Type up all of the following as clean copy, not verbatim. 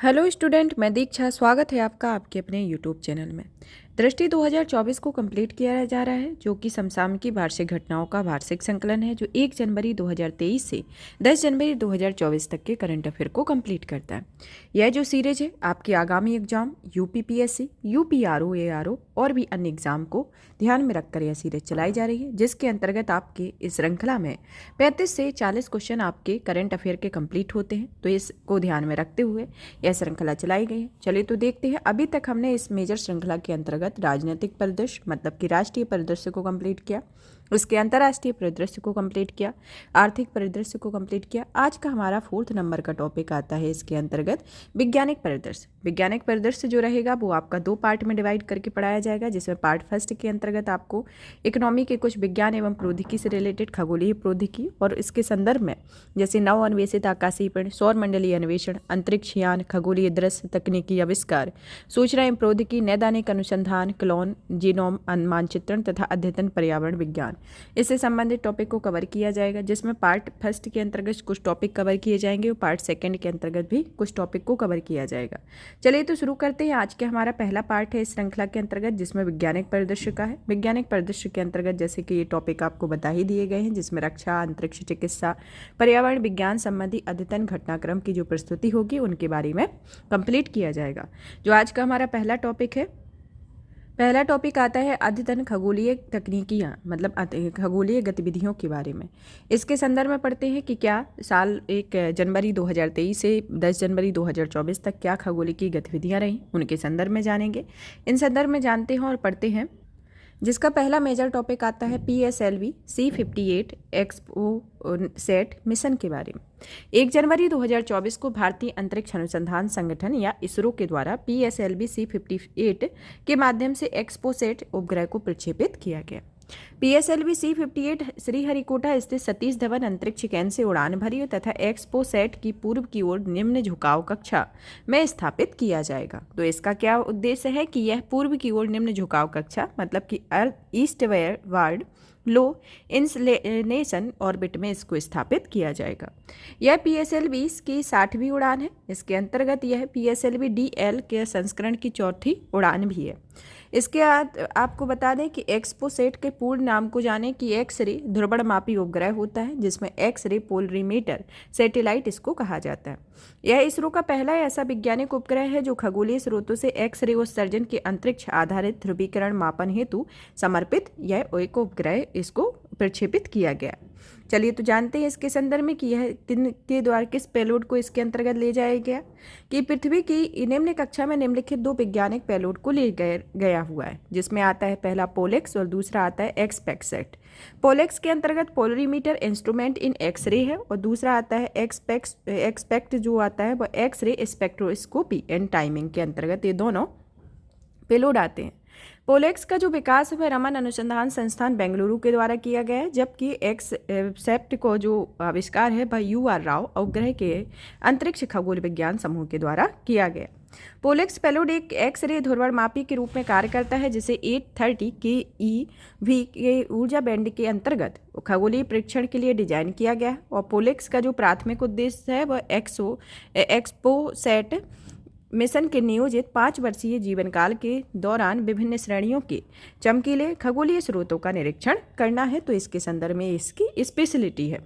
Hello student, मैं दीक्षा। स्वागत है आपका आपके अपने यूट्यूब चैनल में। दृष्टि 2024 को कंप्लीट किया जा रहा है, जो कि समसामयिक वार्षिक घटनाओं का वार्षिक संकलन है, जो 1 जनवरी 2023 से 10 जनवरी 2024 तक के करंट अफेयर को कंप्लीट करता है। यह जो सीरीज है आपकी आगामी एग्जाम यूपीपीएससी, यूपीआरओ, एआरओ और भी अन्य एग्जाम को ध्यान में रखकर यह सीरीज चलाई जा रही है, जिसके अंतर्गत आपके इस श्रृंखला में 35 से 40 क्वेश्चन आपके करंट अफेयर के कंप्लीट होते हैं। तो इसको ध्यान में रखते हुए यह श्रृंखला चलाई गई है। चलिए तो देखते हैं। अभी तक हमने इस मेजर श्रृंखला के अंतर्गत राजनीतिक परिदृश्य मतलब कि राष्ट्रीय परिदृश्य को कंप्लीट किया, उसके अंतर्राष्ट्रीय परिदृश्य को कंप्लीट किया, आर्थिक परिदृश्य को कंप्लीट किया। आज का हमारा 4th नंबर का टॉपिक आता है इसके अंतर्गत वैज्ञानिक परिदृश्य। वैज्ञानिक परिदृश्य जो रहेगा वो आपका 2 पार्ट में डिवाइड करके पढ़ाया जाएगा, जिसमें पार्ट फर्स्ट के अंतर्गत आपको इकोनॉमी के कुछ विज्ञान एवं प्रौद्योगिकी से रिलेटेड खगोलीय प्रौद्योगिकी और इसके संदर्भ में जैसे नव अन्वेषित आकाशीय पिंड, सौर मंडलीय अन्वेषण, अंतरिक्ष यान, खगोलीय दृश्य, तकनीकी आविष्कार, सूचना एवं प्रौद्योगिकी, नैदानिक अनुसंधान, क्लोन, जीनोम मानचित्रण तथा अद्यतन पर्यावरण विज्ञान, इससे संबंधित टॉपिक को कवर किया जाएगा। जिसमें पार्ट फर्स्ट के अंतर्गत कुछ टॉपिक कवर किए जाएंगे और पार्ट सेकंड के अंतर्गत भी कुछ टॉपिक को कवर किया जाएगा। चलिए तो शुरू करते हैं। आज के हमारा पहला पार्ट है इस श्रृंखला के अंतर्गत, जिसमें वैज्ञानिक परिदृश्य का है। वैज्ञानिक परिदृश्य के अंतर्गत जैसे कि ये टॉपिक आपको बता ही दिए गए हैं, जिसमें रक्षा, अंतरिक्ष, चिकित्सा, पर्यावरण विज्ञान संबंधी अद्यतन घटनाक्रम की जो प्रस्तुति होगी उनके बारे में कंप्लीट किया जाएगा। जो आज का हमारा पहला टॉपिक है, पहला टॉपिक आता है अद्यतन खगोलीय तकनीकियाँ मतलब खगोलीय गतिविधियों के बारे में। इसके संदर्भ में पढ़ते हैं कि क्या साल 1 जनवरी 2023 से 10 जनवरी 2024 तक क्या खगोलीय गतिविधियाँ रहीं, उनके संदर्भ में जानेंगे। इन संदर्भ में जानते हैं और पढ़ते हैं। जिसका पहला मेजर टॉपिक आता है PSLV C58 एक्सपोसैट मिशन के बारे में। 1 जनवरी 2024 को भारतीय अंतरिक्ष अनुसंधान संगठन या इसरो के द्वारा PSLV C58 के माध्यम से एक्सपोसैट उपग्रह को प्रक्षेपित किया गया। PSLV C58 श्रीहरिकोटा स्थित सतीश धवन अंतरिक्ष केंद्र से उड़ान भरी तथा एक्सपोसैट की पूर्व की ओर निम्न झुकाव कक्षा में स्थापित किया जाएगा। तो इसका क्या उद्देश्य है कि यह पूर्व की ओर निम्न झुकाव कक्षा मतलब कि ईस्टवर्ड लो इंसलेशन ऑर्बिट में इसको स्थापित किया जाएगा। यह PSLV की 60वीं उड़ान है। इसके अंतर्गत यह PSLV DL के संस्करण की 4थी उड़ान भी है। इसके बाद आपको बता दें कि एक्सपोसैट के पूर्ण नाम को जानें कि एक्स-रे ध्रुवणमापी उपग्रह होता है, जिसमें एक्स-रे पोलरीमीटर सैटेलाइट इसको कहा जाता है। यह इसरो का पहला ऐसा वैज्ञानिक उपग्रह है जो खगोलीय स्रोतों से एक्स-रे उत्सर्जन के अंतरिक्ष आधारित ध्रुवीकरण मापन हेतु समर्पित यह एक उपग्रह इसको प्रक्षेपित किया गया। चलिए तो जानते हैं इसके संदर्भ में कि यह के द्वारा किस पेलोड को इसके अंतर्गत ले जाया गया। कि पृथ्वी की निम्न कक्षा में निम्नलिखित 2 वैज्ञानिक पेलोड को ले गया हुआ है, जिसमें आता है पहला पोलेक्स और दूसरा आता है एक्सपेक्सेट। पोलेक्स के अंतर्गत पोलरीमीटर इंस्ट्रूमेंट इन एक्सरे है और दूसरा आता है एक्सपेक्ट जो आता है वह एक्सरे स्पेक्ट्रोस्कोपी एंड टाइमिंग के अंतर्गत ये दोनों पेलोड आते हैं। पोलेक्स का जो विकास है वह रमन अनुसंधान संस्थान बेंगलुरु के द्वारा किया गया है, जबकि एक्सपेक्ट को जो आविष्कार है वह UR राव उपग्रह के अंतरिक्ष खगोल विज्ञान समूह के द्वारा किया गया। पोलेक्स पेलोड एक एक्स-रे ध्रुवणमापी के रूप में कार्य करता है, जिसे 830 keV के ऊर्जा बैंड के अंतर्गत खगोलीय परीक्षण के लिए डिजाइन किया गया। और पोलेक्स का जो प्राथमिक उद्देश्य है वह एक्सपोसैट मिशन के नियोजित 5 वर्षीय जीवन काल के दौरान विभिन्न श्रेणियों के चमकीले खगोलीय स्रोतों का निरीक्षण करना है। तो इसके संदर्भ में इसकी स्पेशलिटी है।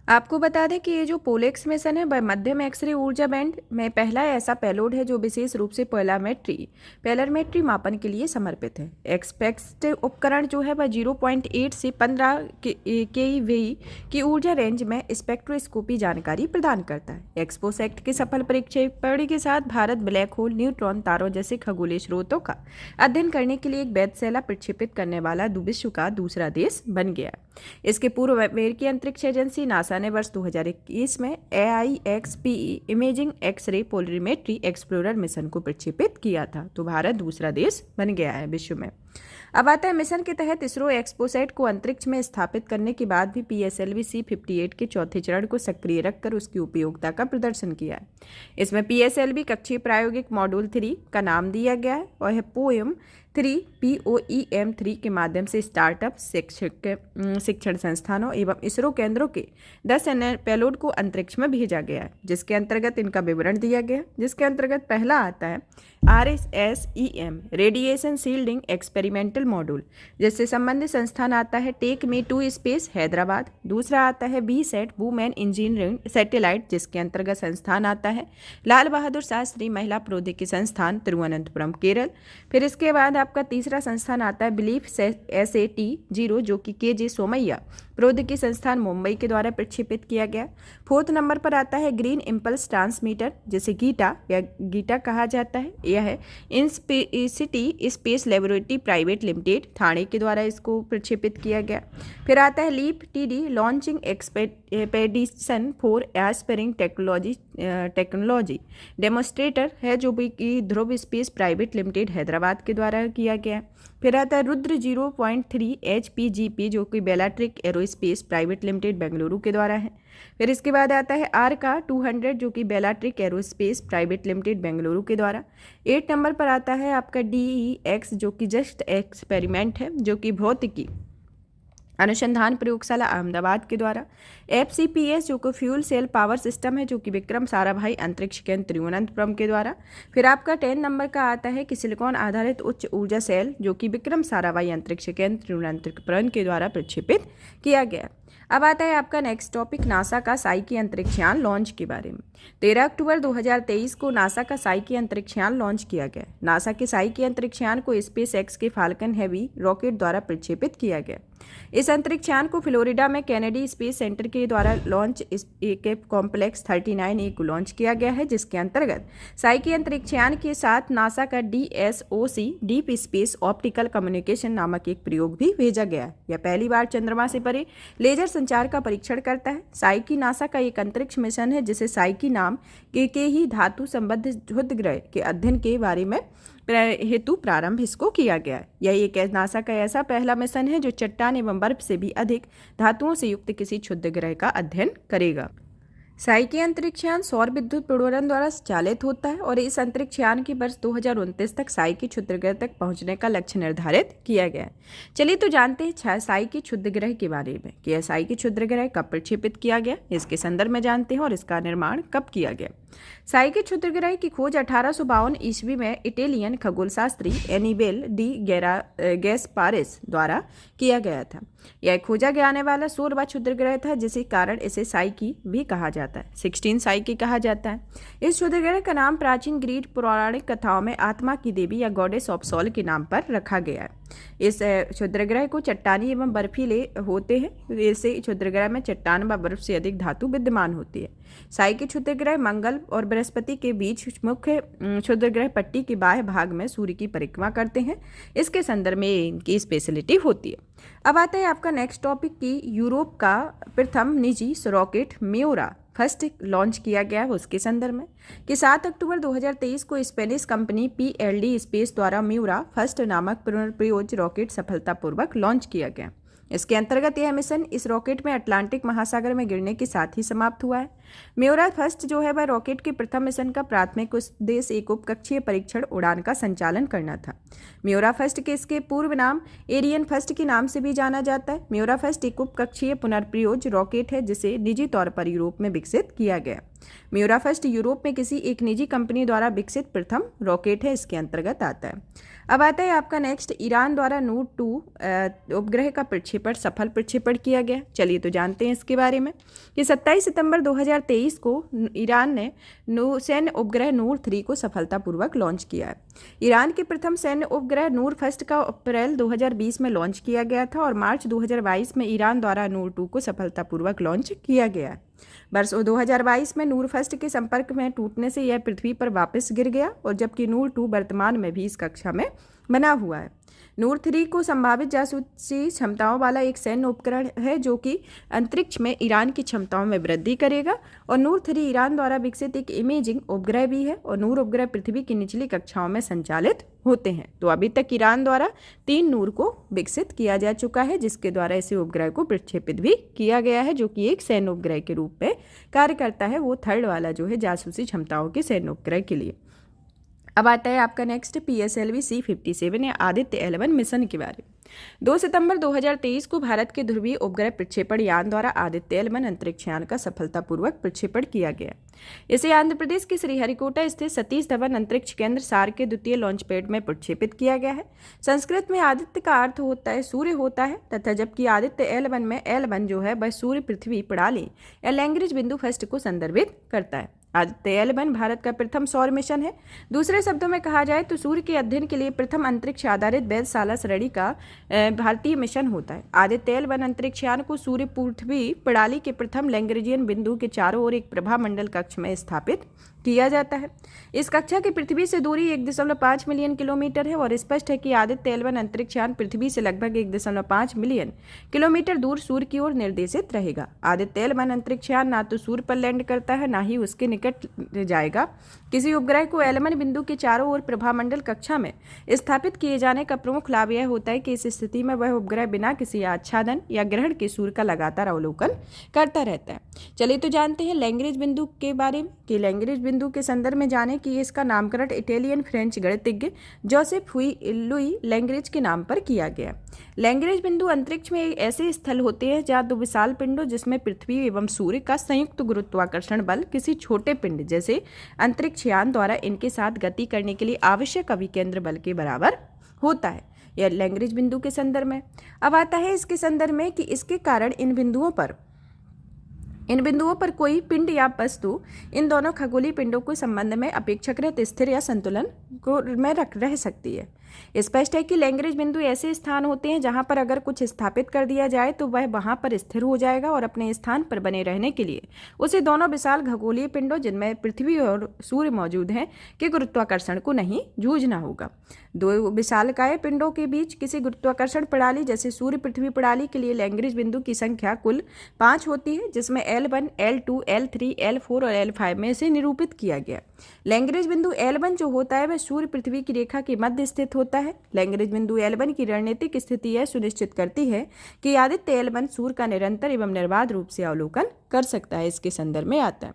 आपको बता दें कि ये जो पोलेक्स मिशन है वह मध्यम एक्सरे ऊर्जा बैंड में पहला ऐसा पेलोड है जो विशेष रूप से पैलरमेट्री मापन के लिए समर्पित है। एक्सपेक्ट उपकरण जो है वह 0.8 से 15 keV की ऊर्जा रेंज में स्पेक्ट्रोस्कोपी जानकारी प्रदान करता है। एक्सपोसैट के सफल प्रक्षेपण के साथ भारत ब्लैक होल, न्यूट्रॉन तारों जैसे खगोलीय स्रोतों का अध्ययन करने के लिए एक वैधशाला प्रक्षेपित करने वाला विश्व का दूसरा देश बन गया। इसके पूर्व अमेरिकी अंतरिक्ष एजेंसी नासा ने वर्ष 2021 में AIXPE imaging X-ray polarimetry explorer mission को प्रक्षेपित किया था। तो भारत दूसरा देश बन गया है विश्व में। अब आता है मिशन के तहत इसरो एक्सपोसैट को अंतरिक्ष में स्थापित करने के बाद भी PSLV C-58 के चौथे चरण को सक्रिय रखकर उसकी उपयोगिता का प्रदर्शन किया है। इसमें PSLV कक्षीय प्रायोगिक मॉड्यूल 3 का नाम दिया गया है और है POEM3 के माध्यम से स्टार्टअप, शिक्षण संस्थानों एवं इसरो केंद्रों के 10 पेलोड को अंतरिक्ष में भेजा गया है, जिसके अंतर्गत इनका विवरण दिया गया, जिसके अंतर्गत पहला आता है RSSEM radiation shielding experimental module, जिससे संबंधित संस्थान आता है take me to space Hyderabad. दूसरा आता है BSAT वुमेन इंजीनियरिंग सैटेलाइट, जिसके अंतर्गत संस्थान आता है लाल बहादुर शास्त्री महिला प्रौद्योगिकी संस्थान तिरुवनंतपुरम केरल। फिर इसके बाद आपका तीसरा संस्थान आता है बिलीफ SAT-0, जो कि KJ सोमैया प्रौद्योगिकी संस्थान मुंबई के द्वारा प्रक्षेपित किया गया। फोर्थ नंबर पर आता है ग्रीन इम्पल्स ट्रांसमीटर, जिसे गीटा कहा जाता है। यह है इनसिटी space laboratory private limited Thane के द्वारा इसको प्रक्षेपित किया गया। फिर आता है leap TD launching expedition for aspiring technology demonstrator है, जो कि Dhruva space private limited Hyderabad के द्वारा किया गया। फिर आता है रुद्र 0.3 HPGP, जो कि बेलाट्रिक एरोस्पेस प्राइवेट लिमिटेड बेंगलुरु के द्वारा है। फिर इसके बाद आता है आरका 200, जो कि बेलाट्रिक एरोस्पेस प्राइवेट लिमिटेड बेंगलुरु के द्वारा। 8 नंबर पर आता है आपका DEX, जो कि जस्ट एक्सपेरिमेंट है, जो कि भौतिकी अनुसंधान प्रयोगशाला अहमदाबाद के द्वारा। FCPS, जो कि फ्यूल सेल पावर सिस्टम है, जो कि विक्रम साराभाई अंतरिक्ष केंद्र तिरुवनंतपुरम के द्वारा। फिर आपका 10 नंबर का आता है कि सिलिकॉन आधारित उच्च ऊर्जा सेल, जो कि विक्रम साराभाई अंतरिक्ष केंद्र तिरुवनंतपुरम के द्वारा प्रक्षेपित किया गया। अब आता है आपका नेक्स्ट टॉपिक नासा का साइकी अंतरिक्षयान लॉन्च के बारे में। 13 अक्टूबर 2023 को नासा का साइकी अंतरिक्षयान लॉन्च किया गया। नासा के साइकी अंतरिक्षयान को SpaceX के फाल्कन हेवी रॉकेट द्वारा प्रक्षेपित किया गया। इस अंतरिक्षयान को फ्लोरिडा में केनेडी स्पेस सेंटर के द्वारा लॉन्च कॉम्प्लेक्स 39A को लॉन्च किया गया है, जिसके अंतर्गत साइकी अंतरिक्षयान के साथ नासा का DSOC deep space optical communication नामक एक प्रयोग भी भेजा गया है। यह पहली बार चंद्रमा से परे लेजर संचार का परीक्षण करता है। साइकी नासा का एक अंतरिक्ष मिशन है, जिसे साइकी नाम के ही धातु संबद्ध क्षुद्र ग्रह के अध्ययन के बारे में हेतु प्रारंभ इसको किया गया है। यह एक नासा का ऐसा पहला मिशन है जो चट्टान एवं बर्फ से भी अधिक धातुओं से युक्त किसी क्षुद्र ग्रह का अध्ययन करेगा। साइकी अंतरिक्षयान सौर विद्युत प्रडोरण द्वारा चालित होता है और इस अंतरिक्षयान की वर्ष 2029 तक साइकी क्षुद्र ग्रह तक पहुंचने का लक्ष्य निर्धारित किया गया है। चलिए तो जानते हैं साइकी क्षुद्र ग्रह के बारे में कि यह साइकी क्षुद्र ग्रह कब प्रक्षेपित किया गया, इसके संदर्भ में जानते हैं और इसका निर्माण कब किया गया। साइकी क्षुद्र ग्रह की खोज 1852 ईस्वी में इटालियन खगोलशास्त्री एनिबेल डी गैस्पारेस द्वारा किया गया था। यह खोजा जाने वाला 16वां क्षुद्र ग्रह था, जिसे कारण इसे साइकी भी कहा जाता है। 16 साइकी कहा जाता है। इस क्षुद्र ग्रह का नाम प्राचीन ग्रीक पौराणिक कथाओं में आत्मा की देवी या गॉडेस ऑफ सॉल के नाम पर रखा गया है। इस क्षुद्र ग्रह को चट्टानी एवं बर्फीले होते हैं। ऐसे क्षुद्र ग्रह में चट्टान व बर्फ से अधिक धातु विद्यमान होती है। साइकी क्षुद्र ग्रह मंगल और बृहस्पति के बीच मुख्य क्षुद्र ग्रह पट्टी के बाह्य भाग में सूर्य की परिक्रमा करते हैं। इसके संदर्भ में इनकी स्पेशलिटी होती है। अब आता है आपका नेक्स्ट टॉपिक की यूरोप का प्रथम निजी रॉकेट म्यूरा फर्स्ट लॉन्च किया गया है, उसके संदर्भ में कि 7 अक्टूबर 2023 को स्पेनिश कंपनी PLD स्पेस द्वारा म्यूरा फर्स्ट नामक पुनर्प्रयोज्य रॉकेट सफलतापूर्वक लॉन्च किया गया। इसके अंतर्गत यह मिशन इस रॉकेट में अटलांटिक महासागर में गिरने के साथ ही समाप्त हुआ है। म्यूरा फर्स्ट जो है वह रॉकेट के प्रथम मिशन का प्राथमिक उद्देश्य एक उपकक्षीय परीक्षण उड़ान का संचालन करना था। म्यूरा फर्स्ट के इसके पूर्व नाम एरियन फर्स्ट के नाम से भी जाना जाता है। म्यूरा फर्स्ट एक उपकक्षीय पुनर्प्रयोज्य रॉकेट है, जिसे निजी तौर पर यूरोप में विकसित किया गया। म्यूरा फर्स्ट यूरोप में किसी एक निजी कंपनी द्वारा विकसित प्रथम रॉकेट है, इसके अंतर्गत आता है। अब आता है आपका नेक्स्ट ईरान द्वारा नूर 2 उपग्रह का प्रक्षेपण सफल प्रक्षेपण किया गया। चलिए तो जानते हैं इसके बारे में कि 27 सितंबर 2023 को ईरान ने सैन्य उपग्रह नूर 3 को सफलतापूर्वक लॉन्च किया है। ईरान के प्रथम सैन्य उपग्रह नूर फर्स्ट का अप्रैल 2020 में लॉन्च किया गया था और मार्च 2022 में ईरान द्वारा नूर 2 को सफलतापूर्वक लॉन्च किया गया है। वर्ष 2022 में नूर फर्स्ट के संपर्क में टूटने से यह पृथ्वी पर वापस गिर गया और जबकि नूर 2 वर्तमान में भी इस कक्षा में बना हुआ है। नूर 3 को संभावित जासूसी क्षमताओं वाला एक सैन्य उपकरण है, जो कि अंतरिक्ष में ईरान की क्षमताओं में वृद्धि करेगा। और नूर 3 ईरान द्वारा विकसित एक इमेजिंग उपग्रह भी है और नूर उपग्रह पृथ्वी की निचली कक्षाओं में संचालित होते हैं। तो अभी तक ईरान द्वारा 3 नूर को विकसित किया जा चुका है, जिसके द्वारा इसी उपग्रह को प्रक्षेपित भी किया गया है, जो कि एक सैन्य उपग्रह के रूप में कार्य करता है। वो थर्ड वाला जो है जासूसी क्षमताओं के सैन्य उपग्रह के लिए। अब आता है आपका नेक्स्ट PSLV C57 या आदित्य L1 मिशन के बारे में। 2 सितंबर 2023 को भारत के ध्रुवीय उपग्रह प्रक्षेपण यान द्वारा आदित्य L1 अंतरिक्ष यान का सफलतापूर्वक प्रक्षेपण किया गया। इसे आंध्र प्रदेश के श्रीहरिकोटा स्थित सतीश धवन अंतरिक्ष केंद्र सार के द्वितीय लॉन्च पैड में प्रक्षेपित किया गया है। संस्कृत में आदित्य का अर्थ होता है सूर्य होता है, तथा जबकि आदित्य L1 में L1 जो है वह सूर्य पृथ्वी प्रणाली या लैंग्वेज बिंदु फर्स्ट को संदर्भित करता है। आदित्य L1 भारत का प्रथम सौर मिशन है। दूसरे शब्दों में कहा जाए तो सूर्य के अध्ययन के लिए प्रथम अंतरिक्ष आधारित वेधशाला श्रेणी का भारतीय मिशन होता है। आदित्य L1 अंतरिक्ष यान को सूर्य पृथ्वी प्रणाली के प्रथम लैग्रेंजियन बिंदु के चारों ओर एक प्रभा मंडल कक्ष में स्थापित किया जाता है। इस कक्षा की पृथ्वी से दूरी 1.5 मिलियन किलोमीटर है और स्पष्ट है कि आदित्य L1 अंतरिक्ष यान पृथ्वी से लगभग 1.5 मिलियन किलोमीटर दूर सूर्य की ओर निर्देशित रहेगा। आदित्य L1 अंतरिक्ष यान ना तो सूर्य पर लैंड करता है, ना ही उसके निकट जाएगा। किसी उपग्रह को L1 बिंदु के चारों ओर प्रभामंडल कक्षा में स्थापित किए जाने का प्रमुख लाभ यह होता है कि इस स्थिति में वह उपग्रह बिना किसी आच्छादन या ग्रहण के सूर्य का लगातार अवलोकन करता रहता है। चलिए तो जानते हैं लैग्रेंज बिंदु के बारे में कि लैग्रेंज बिंदु के संदर्भ में जाने कि इसका नामकरण इटालियन फ्रेंच गणितज्ञ जोसेफ लुई लैग्रेंज के नाम पर किया गया। लैग्रेंज बिंदु अंतरिक्ष में एक ऐसे स्थल होते हैं जहाँ दो विशाल पिंडों जिसमें पृथ्वी एवं सूर्य का संयुक्त गुरुत्वाकर्षण बल किसी छोटे पिंड जैसे अंतरिक्ष यान द्वारा इनके साथ गति करने के लिए आवश्यक अभिकेंद्र बल के बराबर होता है। यह लैग्रेंज बिंदु के संदर्भ में। अब आता है इसके संदर्भ में कि इसके कारण इन बिंदुओं पर कोई पिंड या वस्तु इन दोनों खगोलीय पिंडों के संबंध में अपेक्षाकृत स्थिर या संतुलन में रह सकती है। स्पष्ट है कि लैग्रेंज बिंदु ऐसे स्थान होते हैं जहां पर अगर कुछ स्थापित कर दिया जाए तो वह वहां पर स्थिर हो जाएगा और अपने स्थान पर बने रहने के लिए उसे दोनों विशाल खगोलीय पिंडों जिनमें पृथ्वी और सूर्य मौजूद हैं के गुरुत्वाकर्षण को नहीं जूझना होगा। दो विशालकाय पिंडों के बीच किसी गुरुत्वाकर्षण प्रणाली जैसे सूर्य पृथ्वी प्रणाली के लिए लैग्रेंज बिंदु की संख्या कुल 5 होती है, जिसमें L1, L2, L3, L4 और L5 में से निरूपित किया गया। लैग्रेंज बिंदु L1 जो होता है वह सूर्य पृथ्वी की रेखा के मध्य स्थित होता है। लैग्रेंज बिंदु L1 की रणनीतिक स्थिति यह सुनिश्चित करती है कि आदित्य L1 सूर्य का निरंतर एवं निर्बाध रूप से अवलोकन कर सकता है। इसके संदर्भ में आता है।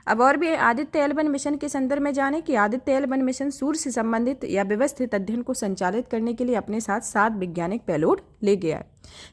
अब और भी आदित्य L1 मिशन के संदर्भ में जाने कि आदित्य L1 मिशन सूर्य से संबंधित या व्यवस्थित अध्ययन को संचालित करने के लिए अपने साथ 7 वैज्ञानिक पेलोड ले गया है।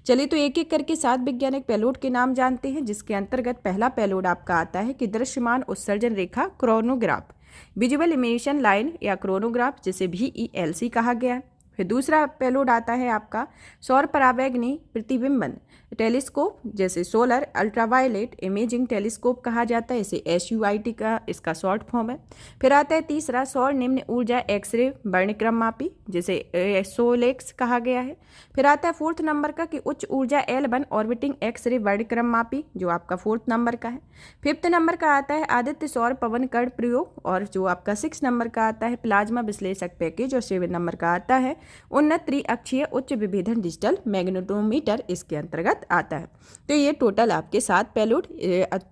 चलिए तो एक एक करके 7 वैज्ञानिक पेलोड के नाम जानते हैं, जिसके अंतर्गत पहला पेलोड आपका आता है कि दृश्यमान उत्सर्जन रेखा क्रोनोग्राफ, विजुअल इमिशन लाइन या क्रोनोग्राफ जिसे VELC कहा गया है। फिर दूसरा पेलोड आता है आपका सौर परावैगनी प्रतिबिंबन टेलीस्कोप, जैसे सोलर अल्ट्रावायलेट इमेजिंग टेलीस्कोप कहा जाता है, इसे SUIT का इसका शॉर्ट फॉर्म है। फिर आता है तीसरा सौर निम्न ऊर्जा एक्सरे वर्णक्रममापी, जिसे सोलेक्स कहा गया है। फिर आता है फोर्थ नंबर का कि उच्च ऊर्जा L1 ऑर्बिटिंग एक्सरे वर्णक्रममापी, जो आपका फोर्थ नंबर का है। फिफ्थ नंबर का आता है आदित्य सौर पवन कण प्रयोग, और जो आपका 6 नंबर का आता है प्लाज्मा विश्लेषक पैकेज, और 7 नंबर का आता है उन्नत त्रिअक्षीय उच्च विभेदन डिजिटल मैग्नेटोमीटर इसके अंतर्गत आता है। तो ये टोटल आपके 7 पेलोड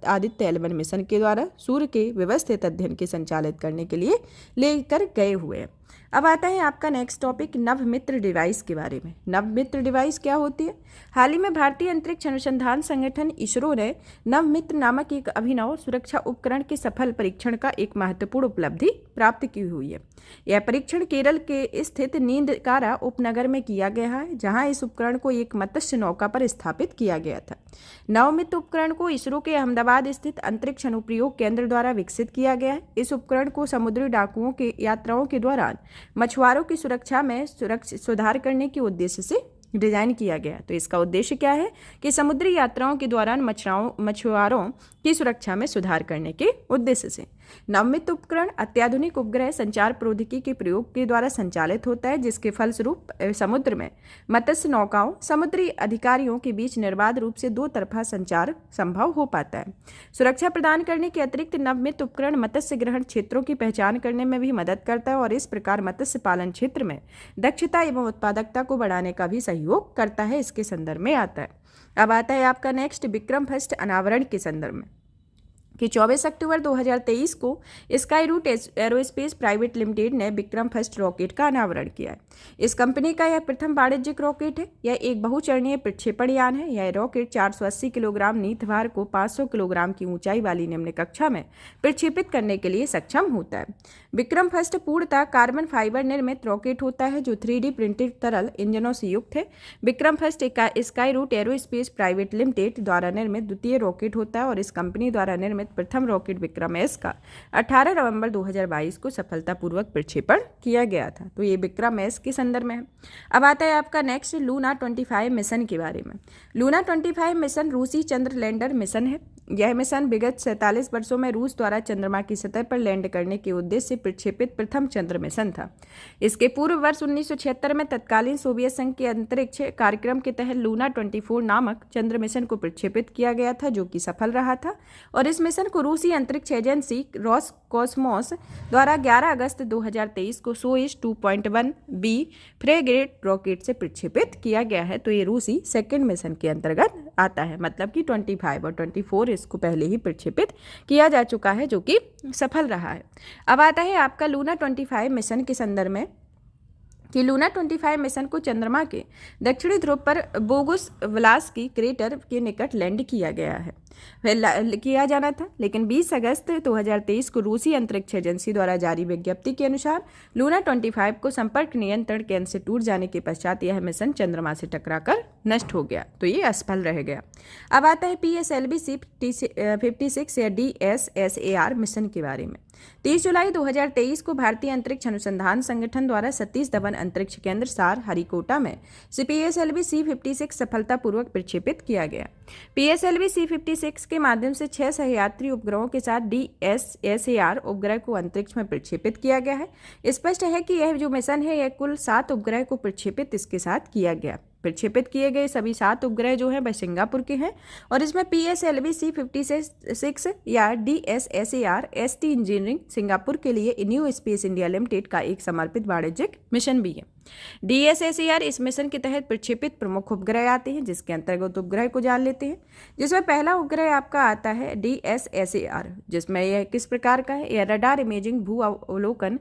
आदित्य L1 मिशन के द्वारा सूर्य के व्यवस्थित अध्ययन के संचालित करने के लिए लेकर गए हुए हैं। अब आता है आपका नेक्स्ट टॉपिक नवमित्र डिवाइस के बारे में। नवमित्र डिवाइस क्या होती है? हाल ही में भारतीय अंतरिक्ष अनुसंधान संगठन इसरो ने नवमित्र नामक एक अभिनव सुरक्षा उपकरण के सफल परीक्षण का एक महत्वपूर्ण उपलब्धि प्राप्त की हुई है। यह परीक्षण केरल के स्थित नींदकारा उपनगर में किया गया है, जहां इस उपकरण को एक मत्स्य नौका पर स्थापित किया गया था। नवमित्र उपकरण को इसरो के अहमदाबाद स्थित अंतरिक्ष अनुप्रयोग केंद्र द्वारा विकसित किया गया है। इस उपकरण को समुद्री डाकुओं के यात्राओं के दौरान मछुआरों की सुरक्षा में सुधार करने के उद्देश्य से डिजाइन किया गया। तो इसका उद्देश्य क्या है कि समुद्री यात्राओं के दौरान मछुआरों की सुरक्षा में सुधार करने के उद्देश्य से नवमित्र उपकरण अत्याधुनिक उपग्रह संचार प्रौद्योगिकी के प्रयोग के द्वारा संचालित होता है, जिसके फलस्वरूप समुद्र में मत्स्य नौकाओं समुद्री अधिकारियों के बीच निर्बाध रूप से 2 तरफा संचार संभव हो पाता है। सुरक्षा प्रदान करने के अतिरिक्त नवमित्र उपकरण मत्स्य ग्रहण क्षेत्रों की पहचान करने में भी मदद करता है और इस प्रकार मत्स्य पालन क्षेत्र में दक्षता एवं उत्पादकता को बढ़ाने का भी सहयोग करता है। इसके संदर्भ में आता है। अब आता है आपका नेक्स्ट विक्रम फर्स्ट अनावरण के संदर्भ में। कि 24 अक्टूबर 2023 को Skyroot aerospace private limited ने विक्रम फर्स्ट रॉकेट का अनावरण किया है। इस कंपनी का यह प्रथम वाणिज्यिक रॉकेट है। यह एक बहुचरणीय प्रक्षेपण यान है। यह रॉकेट 480 किलोग्राम नीत भार को 500 किलोग्राम की ऊंचाई वाली निम्न कक्षा में प्रक्षेपित करने के लिए सक्षम होता है। विक्रम फर्स्ट पूर्णतः कार्बन फाइबर निर्मित रॉकेट होता है जो 3D प्रिंटेड तरल इंजनों से युक्त है। Vikram first Skyroot aerospace private limited द्वारा निर्मित द्वितीय रॉकेट होता है और इस कंपनी द्वारा निर्मित प्रथम रॉकेट विक्रम एस का 18 नवंबर 2022 को सफलतापूर्वक प्रक्षेपण किया गया था। तो ये विक्रम एस के संदर्भ में है। अब आता है आपका नेक्स्ट लूना 25 मिशन के बारे में। लूना 25 मिशन रूसी चंद्र लैंडर मिशन है। यह मिशन विगत 47 वर्षों में रूस द्वारा चंद्रमा की सतह पर लैंड करने के उद्देश्य से प्रक्षेपित प्रथम चंद्र मिशन था। इसके पूर्व वर्ष 1976 में तत्कालीन सोवियत संघ के अंतरिक्ष कार्यक्रम के तहत लूना 24 नामक चंद्र मिशन को प्रक्षेपित किया गया था जो कि सफल रहा था और इस मिशन को रूसी अंतरिक्ष एजेंसी रोसकॉस्मोस द्वारा 11 अगस्त 2023 को सोयुज 2.1B फ्रेगेट रॉकेट से प्रक्षेपित किया गया है। तो ये रूसी सेकेंड मिशन के अंतर्गत आता है, मतलब कि 25 और 24 इसको पहले ही प्रक्षेपित किया जा चुका है जो कि सफल रहा है। अब आता है आपका लूना 25 मिशन के संदर्भ में कि लूना 25 मिशन को चंद्रमा के दक्षिणी ध्रुव पर बोगुस व्लास्की क्रेटर के निकट लैंड किया गया है किया जाना था, लेकिन 20 अगस्त 2023 को रूसी अंतरिक्ष एजेंसी द्वारा जारी विज्ञप्ति के अनुसार लूना 25 को संपर्क नियंत्रण केंद्र से टूट जाने के पश्चात यह मिशन चंद्रमा से टकराकर नष्ट हो गया, तो ये असफल रह गया। अब आता है PSLV C56 या DSSAR मिशन के बारे में। 30 जुलाई 2023 को भारतीय अंतरिक्ष अनुसंधान संगठन द्वारा सतीश धवन अंतरिक्ष केंद्र सार हरिकोटा में PSLV C56 सफलतापूर्वक प्रक्षेपित किया गया। PSLV C56 के माध्यम से 6 सहयात्री उपग्रहों के साथ DSSAR उपग्रह को अंतरिक्ष में प्रक्षेपित किया गया है। स्पष्ट है कि यह जो मिशन है यह कुल 7 उपग्रह को प्रक्षेपित इसके साथ किया गया। प्रक्षेपित किए गए सभी 7 उपग्रह जो हैं वह सिंगापुर के हैं और इसमें PSLV C56 या DSSAR ST इंजीनियरिंग सिंगापुर के लिए न्यू स्पेस इंडिया लिमिटेड का एक समर्पित वाणिज्यिक मिशन भी है। DSSAR इस मिशन के तहत प्रक्षेपित प्रमुख उपग्रह आते हैं जिसके अंतर्गत उपग्रह को जान लेते हैं, जिसमें पहला उपग्रह आपका आता है DSSAR, जिसमें यह किस प्रकार का है, यह रडार इमेजिंग भू अवलोकन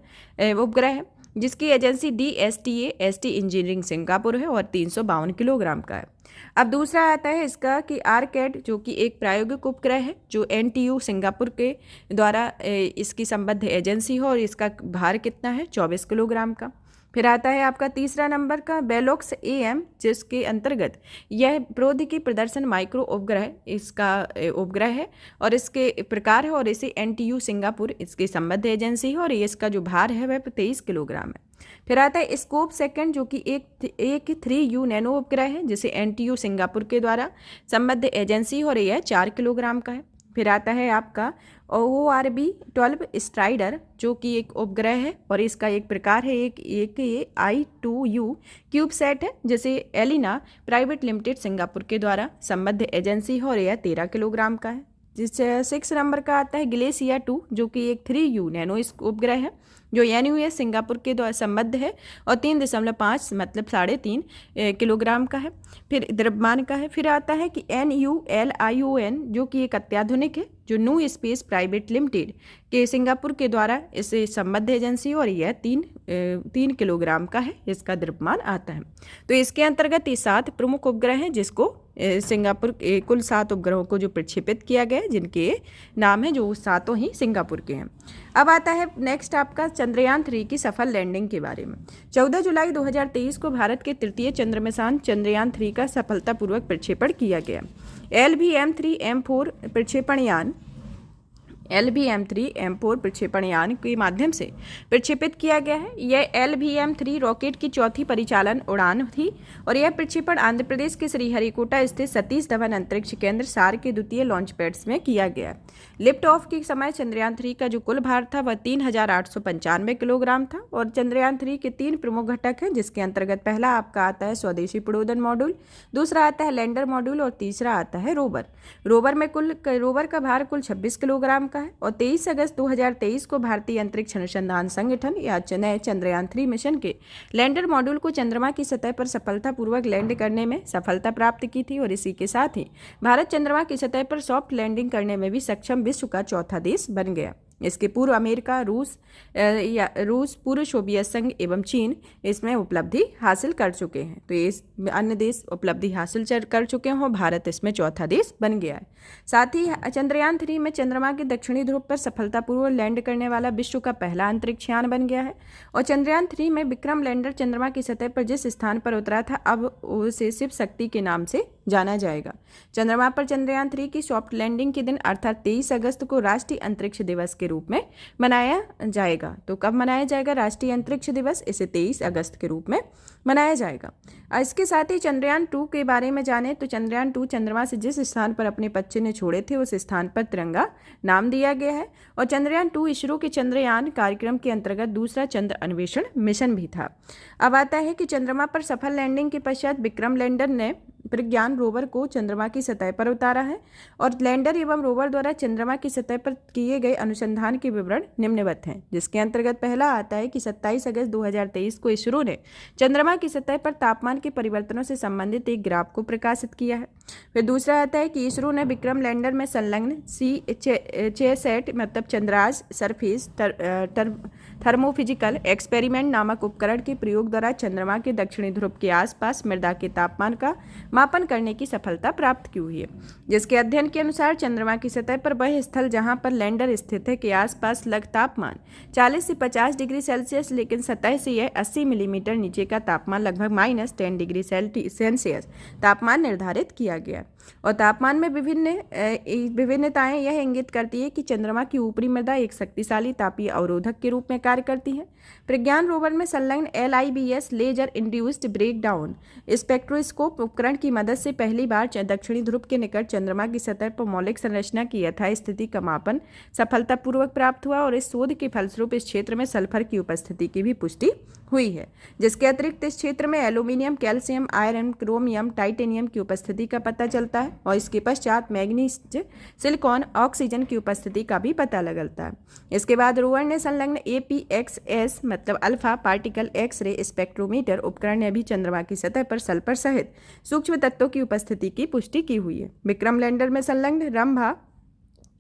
उपग्रह है जिसकी agency DSTA ST engineering Singapore है और 352 किलोग्राम का है। अब दूसरा आता है इसका कि आरकैड जो कि एक प्रायोगिक उपग्रह है जो NTU सिंगापुर के द्वारा इसकी संबद्ध एजेंसी है और इसका भार कितना है 24 किलोग्राम का। फिर आता है आपका तीसरा नंबर का बेलोक्स AM जिसके अंतर्गत यह प्रौद्योगिकी प्रदर्शन माइक्रो उपग्रह इसका उपग्रह है और इसके प्रकार है और इसे NTU सिंगापुर इसकी संबद्ध एजेंसी है और ये इसका जो भार है वह 23 किलोग्राम है। फिर आता है स्कोप सेकंड जो कि एक 3U नैनो उपग्रह है जिसे NTU सिंगापुर के द्वारा संबद्ध एजेंसी और यह 4 किलोग्राम का है। फिर आता है आपका ORB-12 स्ट्राइडर जो कि एक उपग्रह है और इसका एक प्रकार है एक ये I2U क्यूबसैट है जिसे एलिना प्राइवेट लिमिटेड सिंगापुर के द्वारा संबद्ध एजेंसी है और यह 13 किलोग्राम का है। जिससे 6 नंबर का आता है ग्लेशिया 2 जो कि एक 3U नैनो उपग्रह है जो NUS सिंगापुर के द्वारा संबद्ध है और 3.5 मतलब 3.5 किलोग्राम का है। फिर द्रव्यमान का है। फिर आता है कि NULION जो कि एक अत्याधुनिक है जो न्यू स्पेस प्राइवेट लिमिटेड के सिंगापुर के द्वारा इसे संबद्ध एजेंसी और यह 3 किलोग्राम का है, इसका द्रव्यमान आता है। तो इसके अंतर्गत ये 7 प्रमुख उपग्रह हैं जिसको सिंगापुर कुल 7 उपग्रहों को जो प्रक्षेपित किया गया है जिनके नाम है जो 7 ही सिंगापुर के हैं। अब आता है नेक्स्ट आपका चंद्रयान 3 की सफल लैंडिंग के बारे में। 14 जुलाई 2023 को भारत के तृतीय चंद्रमिशन चंद्रयान 3 का सफलतापूर्वक प्रक्षेपण किया गया। LVM-3M4 प्रक्षेपण यान LVM-3M4 प्रक्षेपण यान के माध्यम से प्रक्षेपित किया गया है। यह LVM-3 रॉकेट की चौथी परिचालन उड़ान थी और यह प्रक्षेपण आंध्र प्रदेश के श्रीहरिकोटा स्थित सतीश धवन अंतरिक्ष केंद्र सार के द्वितीय लॉन्च पैड्स में किया गया। लिफ्ट ऑफ के समय चंद्रयान 3 का जो कुल भार था वह 3,895 किलोग्राम था और चंद्रयान 3 के 3 प्रमुख घटक हैं जिसके अंतर्गत पहला आपका आता है स्वदेशी प्रडोदन मॉड्यूल, दूसरा आता है लैंडर मॉड्यूल और तीसरा आता है रोवर। रोवर का भार कुल 26 किलोग्राम का है। और 23 अगस्त 2023 को भारतीय अंतरिक्ष अनुसंधान संगठन या नए चंद्रयान 3 मिशन के लैंडर मॉड्यूल को चंद्रमा की सतह पर सफलतापूर्वक लैंड करने में सफलता प्राप्त की थी। और इसी के साथ ही भारत चंद्रमा की सतह पर सॉफ्ट लैंडिंग करने में भी सक्षम विश्व का चौथा देश बन गया। इसके पूर्व अमेरिका, रूस, पूर्व सोवियत संघ एवं चीन इसमें उपलब्धि हासिल कर चुके हैं। तो ये अन्य देश उपलब्धि हासिल कर चुके हैं और भारत इसमें चौथा देश बन गया है। साथ ही चंद्रयान 3 में चंद्रमा के दक्षिणी ध्रुव पर सफलतापूर्वक लैंड करने वाला विश्व का पहला अंतरिक्ष यान बन गया है। और चंद्रयान 3 में विक्रम लैंडर चंद्रमा की सतह पर जिस स्थान पर उतरा था अब उसे शिव शक्ति के नाम से जाना जाएगा। चंद्रमा पर चंद्रयान 3 की सॉफ्ट लैंडिंग के दिन अर्थात 23 अगस्त को राष्ट्रीय अंतरिक्ष दिवस के रूप में मनाया जाएगा। तो कब मनाया जाएगा राष्ट्रीय अंतरिक्ष दिवस? इसे 23 अगस्त के रूप में मनाया जाएगा। इसके साथ ही चंद्रयान 2 के बारे में जाने तो चंद्रयान 2 चंद्रमा से जिस स्थान पर अपने बच्चे ने छोड़े थे उस स्थान पर तिरंगा नाम दिया गया है। और चंद्रयान 2 इसरो के चंद्रयान कार्यक्रम के अंतर्गत दूसरा चंद्र अन्वेषण मिशन भी था। अब आता है कि चंद्रमा पर सफल लैंडिंग के पश्चात विक्रम लैंडर ने प्रज्ञान रोवर को चंद्रमा की सतह पर उतारा है। और लैंडर एवं रोवर द्वारा चंद्रमा की सतह पर किए गए अनुसंधान के विवरण निम्नवत हैं, जिसके अंतर्गत पहला आता है कि 27 अगस्त 2023 को इसरो ने चंद्रमा की सतह पर तापमान के परिवर्तनों से संबंधित एक ग्राफ को प्रकाशित किया है। फिर दूसरा आता है कि इसरो ने विक्रम लैंडर में संलग्न CHASAT मतलब चंद्राज सरफेस थर्मोफिजिकल एक्सपेरिमेंट नामक उपकरण के प्रयोग द्वारा चंद्रमा के दक्षिणी ध्रुव के आसपास मृदा के तापमान का मापन करने की सफलता प्राप्त की हुई है, जिसके अध्ययन के अनुसार चंद्रमा की सतह पर वह स्थल जहां पर लैंडर स्थित है के आसपास लग तापमान 40 से 50 डिग्री सेल्सियस, लेकिन सतह से यह 80 मिलीमीटर नीचे का तापमान लगभग -10 डिग्री सेल्सियस तापमान निर्धारित किया गया। और तापमान में विभिन्नताएं यह इंगित करती है कि चंद्रमा की ऊपरी मृदा एक शक्तिशाली तापीय अवरोधक के रूप में कार्य करती है। प्रज्ञान रोवर में संलग्न LIBS laser induced breakdown spectroscope उपकरण की मदद से पहली बार दक्षिणी ध्रुव के निकट चंद्रमा की सतह पर मौलिक संरचना की यथास्थिति का मापन सफलतापूर्वक प्राप्त हुआ। और इस शोध के फलस्वरूप इस क्षेत्र में सल्फर की उपस्थिति की भी पुष्टि हुई है, जिसके अतिरिक्त इस क्षेत्र में aluminium, calcium, iron, chromium, titanium की उपस्थिति का पता चलता है। और इसके पश्चात मैग्नीज, सिलिकॉन, ऑक्सीजन की उपस्थिति का भी पता लगता है। इसके बाद रोवर ने संलग्न APXS मतलब अल्फा पार्टिकल एक्स-रे स्पेक्ट्रोमीटर उपकरण ने भी चंद्रमा की सतह पर सल्फर सहित सूक्ष्म तत्वों की उपस्थिति की पुष्टि की हुई है। विक्रम लैंडर में संलग्न Rambha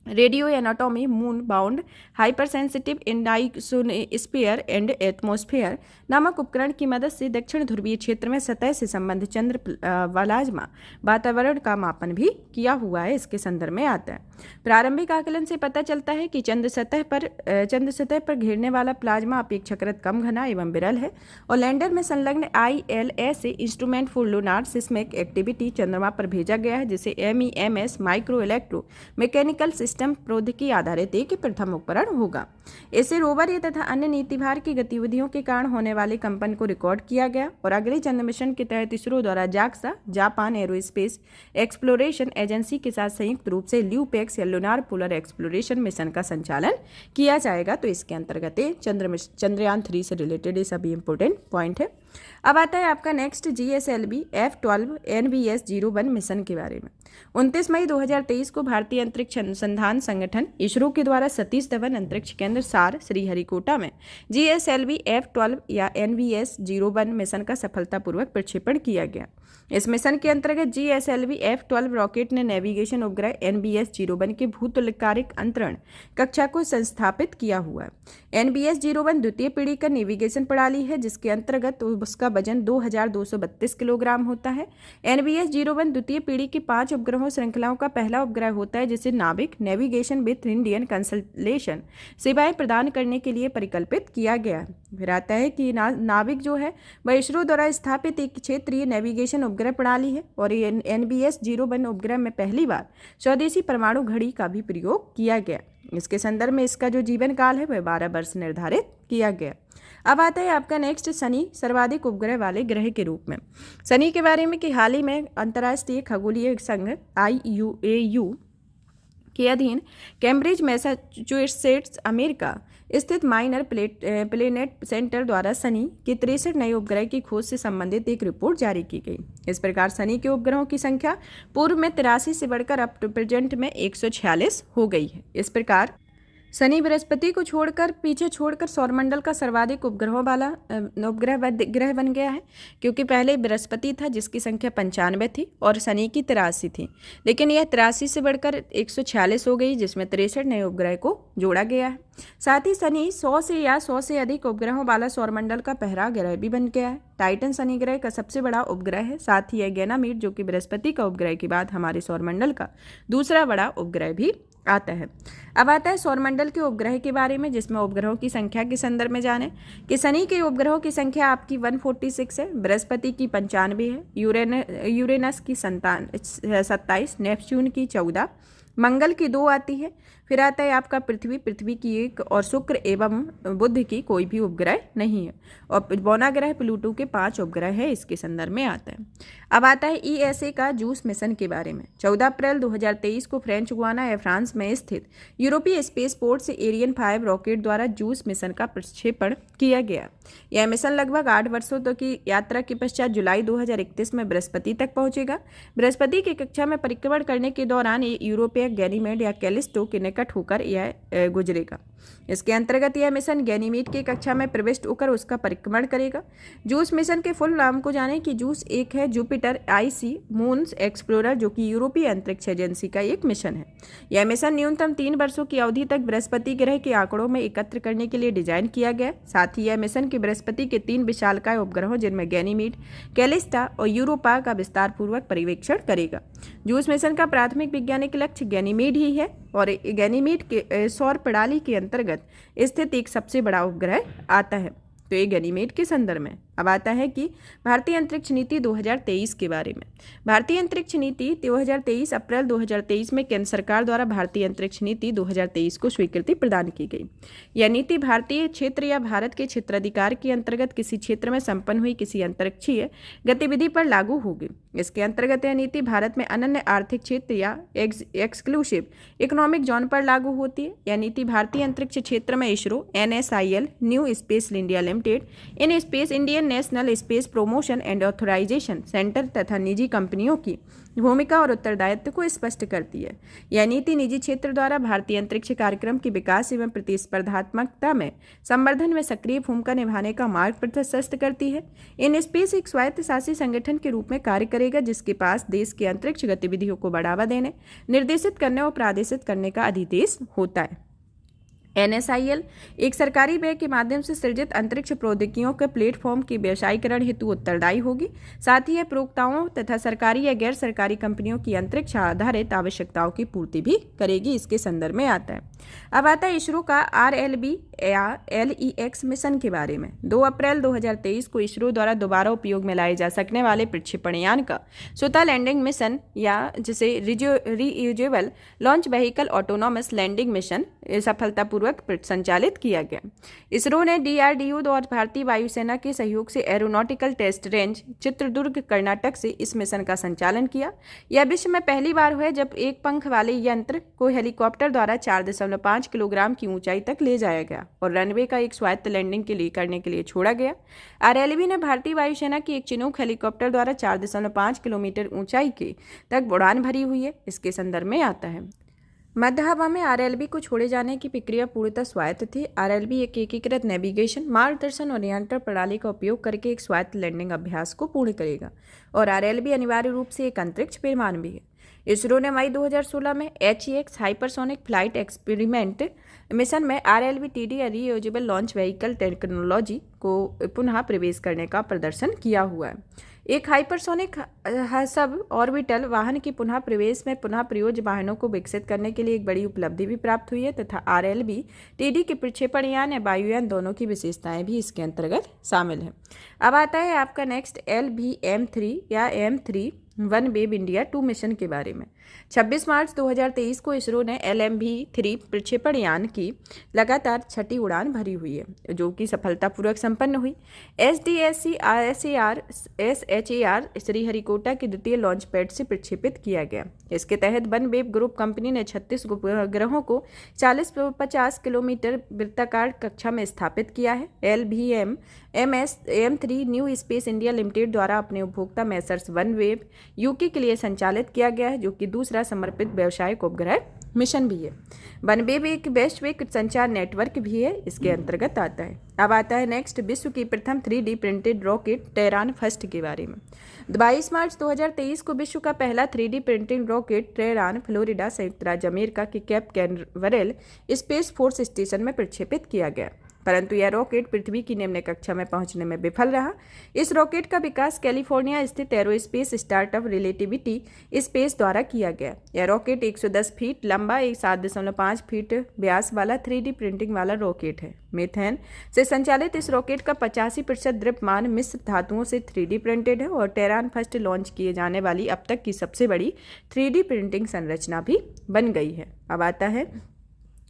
radio anatomy moon bound hyper sensitive ionosphere and atmosphere नामक उपकरण की मदद से दक्षिण ध्रुवीय क्षेत्र में सतह से संबंधित चंद्र प्लाज्मा वातावरण का मापन भी किया हुआ है। इसके संदर्भ में आता है। प्रारंभिक आकलन से पता चलता है कि चंद्र सतह पर घेरने वाला प्लाज्मा अपेक्षाकृत कम घना एवं विरल है। और लैंडर में संलग्न ILS instrument for lunar seismic activity चंद्रमा पर भेजा गया है, जिसे MEMS micro electro mechanical system प्रौद्योगिकी आधारित एक प्रथम उपकरण होगा। इसे रोवर तथा अन्य नीतिभार की गतिविधियों के कारण होने वाले कंपन को रिकॉर्ड किया गया। और अगले चंद्र मिशन के तहत इसरो द्वारा JAXA Japan aerospace exploration agency के साथ संयुक्त रूप से ल्यूपेक्स या लूनार पोलर एक्सप्लोरेशन मिशन का संचालन किया जाएगा। तो इसके अंतर्गत चंद्रयान 3 से रिलेटेड ये सभी इंपॉर्टेंट पॉइंट है। अब आता है आपका next GSLV F-12 NVS-01 mission के बारे में। 29 मई 2023 को भारतीय अंतरिक्ष अनुसंधान संगठन इसरो के द्वारा सतीश धवन अंतरिक्ष केंद्र सार श्रीहरिकोटा में GSLV F-12 या NVS-01 मिशन का सफलतापूर्वक प्रक्षेपण किया गया। इस मिशन के अंतर्गत GSLV F-12 रॉकेट ने नेविगेशन उपग्रह NVS-01 के भूतलकारिक अंतरण कक्षा को संस्थापित किया हुआ है। NVS-01 द्वितीय पीढ़ी का नेविगेशन प्रणाली है, जिसके अंतर्गत उसका वजन 2232 किलोग्राम होता है। NVS-01 द्वितीय पीढ़ी की 5 उपग्रहों श्रृंखलाओं का पहला उपग्रह होता है, जिसे नाविक नेविगेशन विथ इंडियन कंसल्टेशन सेवाएं प्रदान करने के लिए परिकल्पित किया गया है। फिर आता है कि नाविक जो है वह इसरो द्वारा स्थापित एक क्षेत्रीय नेविगेशन उपग्रह प्रणाली है। और NVS-01 उपग्रह में पहली बार स्वदेशी परमाणु घड़ी का भी प्रयोग किया गया। इसके संदर्भ में इसका जो जीवन काल है वह 12 वर्ष निर्धारित किया गया। अब आता है आपका नेक्स्ट शनि सर्वाधिक उपग्रह वाले ग्रह के रूप में। शनि के बारे में कि हाल ही में अंतर्राष्ट्रीय खगोलीय संघ IUAU के अधीन कैम्ब्रिज मैसाचुसेट्स अमेरिका स्थित माइनर प्लेनेट सेंटर द्वारा शनि के 63 नए उपग्रह की खोज से संबंधित एक रिपोर्ट जारी की गई। इस प्रकार शनि के उपग्रहों की संख्या पूर्व में 83 से बढ़कर अब प्रेजेंट में 146 हो गई है। इस प्रकार शनि बृहस्पति को छोड़कर पीछे छोड़कर सौरमंडल का सर्वाधिक उपग्रहों वाला ग्रह बन गया है, क्योंकि पहले बृहस्पति था जिसकी संख्या 95 थी और शनि की 83 थी, लेकिन यह 83 से बढ़कर 146 हो गई, जिसमें 63 नए उपग्रह को जोड़ा गया है। साथ ही शनि 100 से अधिक उपग्रहों वाला सौरमंडल का पहला ग्रह भी बन गया है। टाइटन शनि ग्रह का सबसे बड़ा उपग्रह है। साथ ही यह गैनामीड, जो कि बृहस्पति का उपग्रह के बाद हमारे सौरमंडल का दूसरा बड़ा उपग्रह भी आता है। अब आता है सौरमंडल के उपग्रह के बारे में, जिसमें उपग्रहों की संख्या के संदर्भ में जाने कि शनि के उपग्रहों की संख्या आपकी 146 है, बृहस्पति की 95 है, यूरेनस की 27, नेपच्यून की 14, मंगल की 2 आती है, फिर आता है आपका पृथ्वी की 1 और शुक्र एवं बुध की कोई भी उपग्रह नहीं है, और बौना ग्रह प्लूटो के 5 उपग्रह है, इसके संदर्भ में आता है। अब आता है ESA का जूस मिशन के बारे में। 14 अप्रैल 2023 को फ्रेंच गुयाना या फ्रांस में स्थित यूरोपीय स्पेस पोर्ट से एरियन 5 रॉकेट द्वारा जूस मिशन का प्रक्षेपण किया गया। यह मिशन लगभग 8 वर्षों तक की यात्रा के पश्चात जुलाई 2031 में बृहस्पति तक पहुंचेगा। बृहस्पति की कक्षा में परिक्रमण करने के दौरान ये यूरोपीय गैनीमेड या कैलिस्टो के निकट होकर यह गुजरेगा। इसके अंतर्गत यह मिशन गैनीमेड की कक्षा में प्रविष्ट होकर उसका परिक्रमण करेगा। जूस मिशन के फुल नाम को जानें कि जूस एक है जुपिटर IC मून्स एक्सप्लोरर, जो कि यूरोपीय अंतरिक्ष एजेंसी का एक मिशन है। यह मिशन न्यूनतम 3 वर्षों की अवधि तक बृहस्पति ग्रह के आंकड़ों में एकत्र करने के लिए डिजाइन किया गया। साथ ही यह मिशन की बृहस्पति के 3 विशालकाय उपग्रहों, जिनमें गैनीमेड, कैलिस्टा और यूरोपा का विस्तार पूर्वक पर्यवेक्षण करेगा। जूस मिशन का प्राथमिक वैज्ञानिक लक्ष्य गैनीमेड ही है और गैनीमेड के सौर प्रणाली के अंतर्गत स्थित एक सबसे बड़ा उपग्रह आता है। तो ये गैनीमेड के संदर्भ में। अब आता है कि भारतीय अंतरिक्ष नीति 2023 के बारे में। भारतीय अंतरिक्ष नीति 2023 अप्रैल 2023 में केंद्र सरकार द्वारा भारतीय अंतरिक्ष नीति 2023 को स्वीकृति प्रदान की गई। यह नीति भारतीय क्षेत्र या भारत के क्षेत्राधिकार के अंतर्गत किसी क्षेत्र में संपन्न हुई किसी अंतरिक्षीय गतिविधि पर लागू होगी। इसके अंतर्गत यह नीति भारत में अनन्य आर्थिक क्षेत्र या एक्सक्लूसिव इकोनॉमिक जोन पर लागू होती है। यह नीति भारतीय अंतरिक्ष क्षेत्र में ISRO, NSIL, new space India limited, in space Indian national space promotion and authorisation centre तथा निजी कंपनियों की भूमिका और उत्तरदायित्व को स्पष्ट करती है। यह नीति निजी क्षेत्र द्वारा भारतीय अंतरिक्ष कार्यक्रम के विकास एवं प्रतिस्पर्धात्मकता में संवर्धन में सक्रिय भूमिका निभाने का मार्ग प्रशस्त करती है। इन स्पेस एक स्वायत्त शासी संगठन के रूप में कार्य करेगा, जिसके पास देश की अंतरिक्ष गतिविधियों को बढ़ावा देने, निर्देशित करने और प्रादेशित करने का अधिदेश होता है। NSIL एक सरकारी व्यय के माध्यम से सृजित अंतरिक्ष प्रौद्योगिकियों के प्लेटफॉर्म की व्यवसायीकरण हेतु उत्तरदायी होगी। साथ ही यह प्रयोक्ताओं तथा सरकारी या गैर सरकारी कंपनियों की अंतरिक्ष आधारित आवश्यकताओं की पूर्ति भी करेगी। इसके संदर्भ में आता है। अब आता है इसरो का RLB या LEX मिशन के बारे में। 2 अप्रैल 2023 को इसरो द्वारा दोबारा उपयोग में लाए जा सकने वाले प्रक्षेपण यान का स्वतः लैंडिंग मिशन या जिसे reusable launch vehicle autonomous landing mission सफलतापूर्वक संचालित किया गया। इसरो ने DRDO और भारतीय वायुसेना के सहयोग से aeronautical test range Chitradurga Karnataka से इस मिशन का संचालन किया। यह विश्व में पहली बार हुआ जब एक पंख वाले यंत्र को हेलीकॉप्टर द्वारा 4.5 किलोग्राम की ऊंचाई तक ले जाया गया और रनवे का एक स्वायत्त लैंडिंग करने के लिए छोड़ा गया। RLB ने भारतीय वायुसेना की एक चिनूक हेलीकॉप्टर द्वारा 4.5 किलोमीटर ऊंचाई के तक उड़ान भरी हुई है। इसके संदर्भ में आता है। मध्य हवा में RLB को छोड़े जाने की प्रक्रिया पूर्णतः स्वायत्त थी। RLB एक एकीकृत नेविगेशन, मार्गदर्शन और नियंत्रण प्रणाली का उपयोग करके एक स्वायत्त लैंडिंग अभ्यास को पूर्ण करेगा और RLB अनिवार्य रूप से एक अंतरिक्ष विमान भी है। इसरो ने मई 2016 में HEX hypersonic flight experiment mission में RLB-TD या रीयूजेबल लॉन्च व्हीकल टेक्नोलॉजी को पुनः प्रवेश करने का प्रदर्शन किया हुआ है। एक हाइपरसोनिक सब ऑर्बिटल वाहन की पुनः प्रवेश में पुनः प्रयोज्य वाहनों को विकसित करने के लिए एक बड़ी उपलब्धि भी प्राप्त हुई है तथा RLB-TD के प्रक्षेपण यान या वायुयान दोनों की विशेषताएं भी इसके अंतर्गत शामिल हैं। अब आता है आपका नेक्स्ट LVM-3 या M3 one web India 2 mission के बारे में। 26 मार्च 2023 को इसरो ने LMV-3 प्रक्षेपण यान की लगातार 6ठी उड़ान भरी हुई है, जो कि सफलतापूर्वक संपन्न हुई। SDSC SHAR श्रीहरिकोटा के द्वितीय लॉन्च पैड से प्रक्षेपित किया गया। इसके तहत वन वेब ग्रुप कंपनी ने 36 उपग्रहों को 40-50 किलोमीटर वृत्ताकार कक्षा में स्थापित किया है। LVM-3 new space India limited द्वारा अपने उपभोक्ता मैसर्स वन वेब यूके के लिए संचालित किया गया है, जो कि दूसरा समर्पित व्यावसायिक उपग्रह मिशन भी है। वनवेव एक वैश्विक संचार नेटवर्क भी है, इसके अंतर्गत आता है। अब आता है नेक्स्ट, विश्व की प्रथम 3D printed rocket terrain first के बारे में। 22 मार्च 2023 को विश्व का पहला 3D printing rocket terrain Florida संयुक्त राज्य अमेरिका के कैप कैनवरेल स्पेस फोर्स स्टेशन में प्रक्षेपित किया गया, परंतु यह रॉकेट पृथ्वी की निम्न कक्षा में पहुंचने में विफल रहा। इस रॉकेट का विकास कैलिफोर्निया स्थित एरोस्पेस स्टार्टअप रिलेटिविटी स्पेस द्वारा किया गया। यह रॉकेट 110 फीट लंबा, 7.5 फीट व्यास वाला 3D प्रिंटिंग वाला रॉकेट है। मीथेन से संचालित इस रॉकेट का 85% द्रव्यमान मिश्र धातुओं से 3D प्रिंटेड है और टेरान फर्स्ट लॉन्च किए जाने वाली अब तक की सबसे बड़ी 3D प्रिंटिंग संरचना भी बन गई है। अब आता है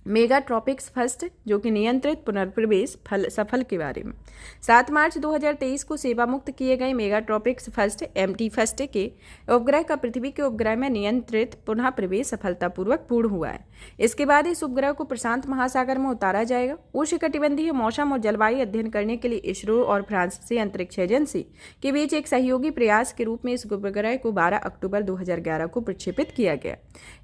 मेगाट्रॉपिक्स फर्स्ट, जो कि नियंत्रित पुनर्प्रवेश सफल के बारे में। 7 मार्च 2023 को सेवा मुक्त किए गए मेगाट्रॉपिक्स फर्स्ट MT फर्स्ट के उपग्रह का पृथ्वी के उपग्रह में नियंत्रित पुनः प्रवेश सफलतापूर्वक पूर्ण हुआ है। इसके बाद इस उपग्रह को प्रशांत महासागर में उतारा जाएगा। उष्णकटिबंधीय मौसम और जलवायु अध्ययन करने के लिए इसरो और फ्रांसीसी अंतरिक्ष एजेंसी के बीच एक सहयोगी प्रयास के रूप में इस उपग्रह को 12 अक्टूबर 2011 को प्रक्षेपित किया गया।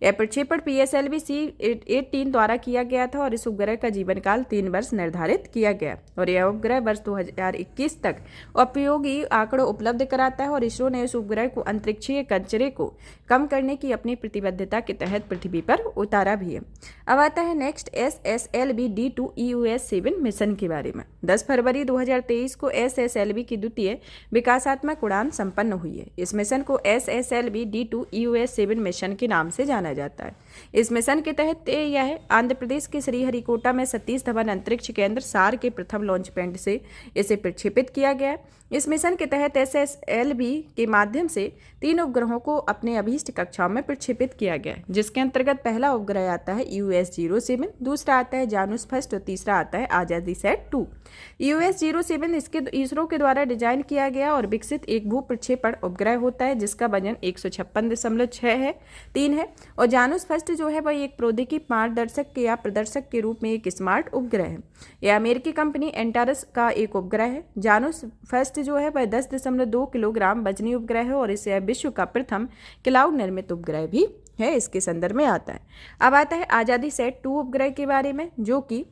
यह प्रक्षेपण PSLV C-18 द्वारा किया गया था और इस उपग्रह का जीवन काल 3 वर्ष निर्धारित किया गया और यह उपग्रह वर्ष 2021 तक उपयोगी आंकड़ों उपलब्ध कराता है और इसरो ने इस उपग्रह को अंतरिक्षीय कचरे को कम करने की अपनी प्रतिबद्धता के तहत पृथ्वी पर उतारा भी है। अब आता है next SSLV D2 EOS-7 mission के बारे में। 10 फरवरी 2023 को SSLV की द्वितीय विकासात्मक उड़ान संपन्न हुई है। इस मिशन को SSLV D2 EOS-7 मिशन के नाम से जाना जाता है। इस मिशन के तहत यह आंध्र प्रदेश के श्रीहरिकोटा में सतीश धवन अंतरिक्ष केंद्र सार के प्रथम लॉन्च पैड से इसे प्रक्षेपित किया गया। इस मिशन के तहत SSLV के माध्यम से 3 उपग्रहों को अपने अभीष्ट कक्षाओं में प्रक्षेपित किया गया, जिसके अंतर्गत पहला उपग्रह आता है EOS-07, दूसरा आता है जानुस फर्स्ट और तीसरा आता है आजादीसैट-2। EOS-07 इसके इसरो के द्वारा डिजाइन किया गया और विकसित एक भू प्रक्षेपण उपग्रह होता है जिसका वजन 156.3 है और जानुस फर्स्ट जो है वह एक प्रौद्योगिकी मार्गदर्शक या प्रदर्शक के रूप में एक स्मार्ट उपग्रह है। यह अमेरिकी कंपनी एंटारस का एक उपग्रह है। जानुस फर्स्ट जो है वह 10.2 किलोग्राम वजनी उपग्रह है और इसे विश्व का प्रथम क्लाउड निर्मित उपग्रह भी है, इसके संदर्भ में आता है। अब आता है आजादीसैट-2 उपग्रह के बारे में, जो कि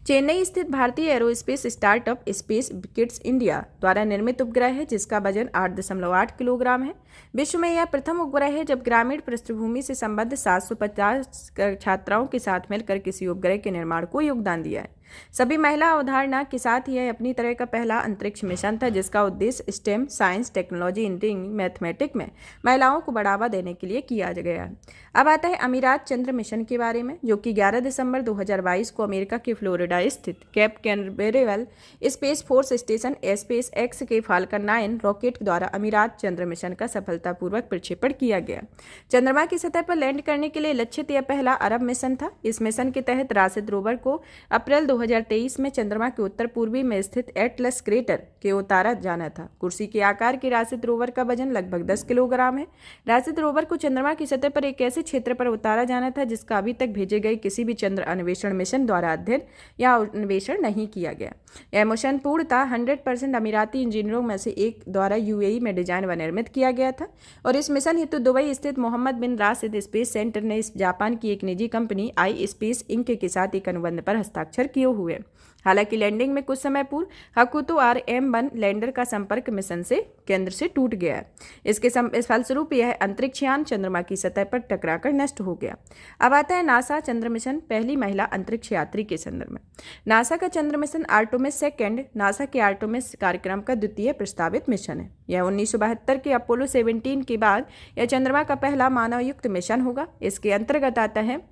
चेन्नई स्थित भारतीय aerospace startup space kids India द्वारा निर्मित उपग्रह है, जिसका वजन 8.8 किलोग्राम है। विश्व में यह प्रथम उपग्रह है जब ग्रामीण पृष्ठभूमि से संबद्ध 750 छात्राओं के साथ मिलकर किसी उपग्रह के निर्माण को योगदान दिया है। सभी महिला अवधारणा के साथ यह अपनी तरह का पहला अंतरिक्ष मिशन था जिसका उद्देश्य stem, science, technology, engineering, mathematics में महिलाओं को बढ़ावा देने के लिए किया गया है। अब आता है अमीरात चंद्र मिशन के बारे में, जो कि 11 दिसंबर 2022 को अमेरिका के फ्लोरिडा स्थित Cape Canaveral space force station SpaceX के फाल्कन 9 रॉकेट द्वारा अमीरात चंद्र मिशन का सफलतापूर्वक प्रक्षेपण किया गया। चंद्रमा की सतह पर लैंड करने के लिए लक्षित यह पहला अरब मिशन था। इस मिशन के तहत राशिद रोवर को अप्रैल 2023 में चंद्रमा के उत्तर पूर्वी में स्थित एटलस क्रेटर के उतारा जाना था। कुर्सी के आकार के राशिद रोवर का वजन लगभग 10 किलोग्राम है। राशिद रोवर को चंद्रमा की सतह पर एक ऐसे क्षेत्र पर उतारा जाना था जिसका अभी तक भेजे गए किसी भी चंद्र अन्वेषण मिशन द्वारा अध्ययन या अन्वेषण नहीं किया गया। यह मिशन पूर्णतः 100% अमीराती इंजीनियरों में से एक द्वारा UAE में डिजाइन व निर्मित किया गया था और इस मिशन हेतु दुबई स्थित मोहम्मद बिन राशिद स्पेस सेंटर ने जापान की एक निजी कंपनी आई स्पेस इंक के साथ एक अनुबंध पर हस्ताक्षर किए हुए। हालांकि लैंडिंग में कुछ समय पूर्व हकुतो RM-1 लैंडर का संपर्क मिशन से केंद्र से टूट गया। इसके फलस्वरूप यह अंतरिक्ष यान चंद्रमा की सतह पर टकराकर नष्ट हो गया। अब आता है नासा चंद्र मिशन, पहली महिला अंतरिक्ष यात्री के संदर्भ में। नासा का चंद्र मिशन आर्टेमिस सेकंड नासा के आर्टेमिस कार्यक्रम का द्वितीय प्रस्तावित मिशन है। यह 1972 के अपोलो 17 के बाद यह चंद्रमा का पहला मानवयुक्त मिशन होगा। इसके अंतर्गत आता है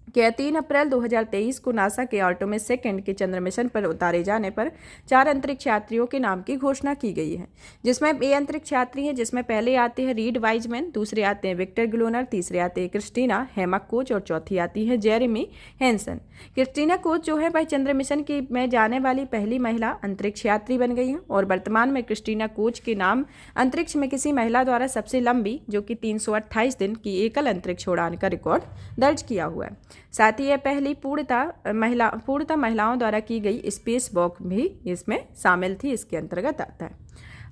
कि 3 अप्रैल 2023 को नासा के आर्टेमिस सेकंड के चंद्र मिशन पर उतारे जाने पर 4 अंतरिक्ष यात्रियों के नाम की घोषणा की गई है, जिसमें ये अंतरिक्ष यात्री हैं जिसमें पहले आते हैं रीड वाइजमैन, दूसरे आते हैं विक्टर ग्लोनर, तीसरे आते हैं क्रिस्टीना हेमक कोच और चौथी आती है जेरेमी हैंसन। क्रिस्टीना कोच जो है वह चंद्र मिशन की में जाने वाली पहली महिला अंतरिक्ष यात्री बन गई हैं और वर्तमान में क्रिस्टीना कोच के नाम अंतरिक्ष में किसी महिला द्वारा सबसे लंबी, जो कि 328 दिन की एकल अंतरिक्ष उड़ान का रिकॉर्ड दर्ज किया हुआ है। साथ ही यह पहली पूर्णतः महिलाओं द्वारा की गई स्पेस वॉक भी इसमें शामिल थी, इसके अंतर्गत आता है।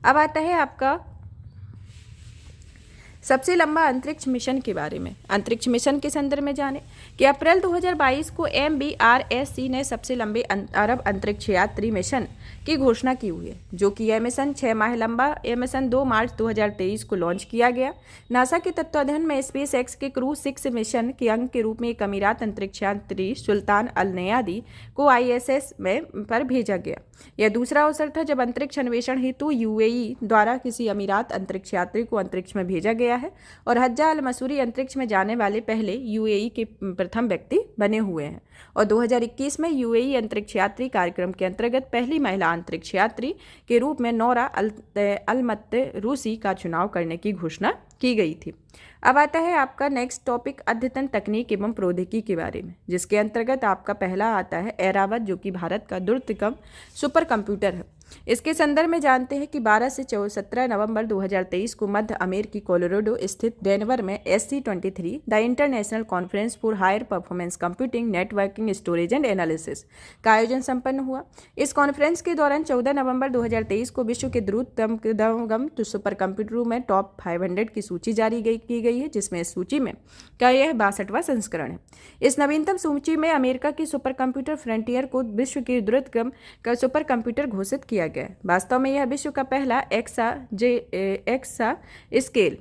अब आता है आपका सबसे लंबा अंतरिक्ष मिशन के बारे में। अंतरिक्ष मिशन के संदर्भ में जानें कि अप्रैल 2022 को MBRSC ने सबसे लंबे अरब अंतरिक्ष यात्री मिशन की घोषणा की हुई है, जो कि यह मिशन 6 माह लंबा। यह मिशन 2 मार्च 2023 को लॉन्च किया गया। नासा के तत्वाधान में स्पेस एक्स के क्रू 6 मिशन के अंग के रूप में एक अमीरात अंतरिक्ष यात्री सुल्तान अल नयादी को ISS में पर भेजा गया। यह दूसरा अवसर था जब अंतरिक्ष अन्वेषण हेतु UAE द्वारा किसी अमीरात अंतरिक्ष यात्री को अंतरिक्ष में भेजा गया है और हज्जा अल मसूरी अंतरिक्ष में जाने वाले पहले UAE के प्रथम व्यक्ति बने हुए हैं। और 2021 में UAE अंतरिक्ष यात्री कार्यक्रम के अंतर्गत पहली महिला अंतरिक्ष यात्री के रूप में नौरा अलमत्रूसी का चुनाव करने की घोषणा की गई थी। अब आता है आपका नेक्स्ट टॉपिक अद्यतन तकनीक एवं प्रौद्योगिकी के बारे में, जिसके अंतर्गत आपका पहला आता है ऐरावत, जो कि भारत का द्रुतगम सुपर कंप्यूटर है। इसके संदर्भ में जानते हैं कि 12 से 17 नवंबर 2023 को मध्य अमेरिकी कोलोराडो स्थित डेनवर में SC23 the international conference for higher performance computing networking storage and analysis का आयोजन संपन्न हुआ। इस कॉन्फ्रेंस के दौरान 14 नवंबर 2023 को विश्व के द्रुतगम सुपर कंप्यूटरों में टॉप 500 की सूची जारी की गई है, जिसमें इस सूची में का यह 62वां संस्करण है। इस नवीनतम सूची में अमेरिका की सुपर कंप्यूटर फ्रंटियर को विश्व के द्रुतगम का सुपर कंप्यूटर घोषित किया गया है। वास्तव में यह विश्व का पहला एक्सा स्केल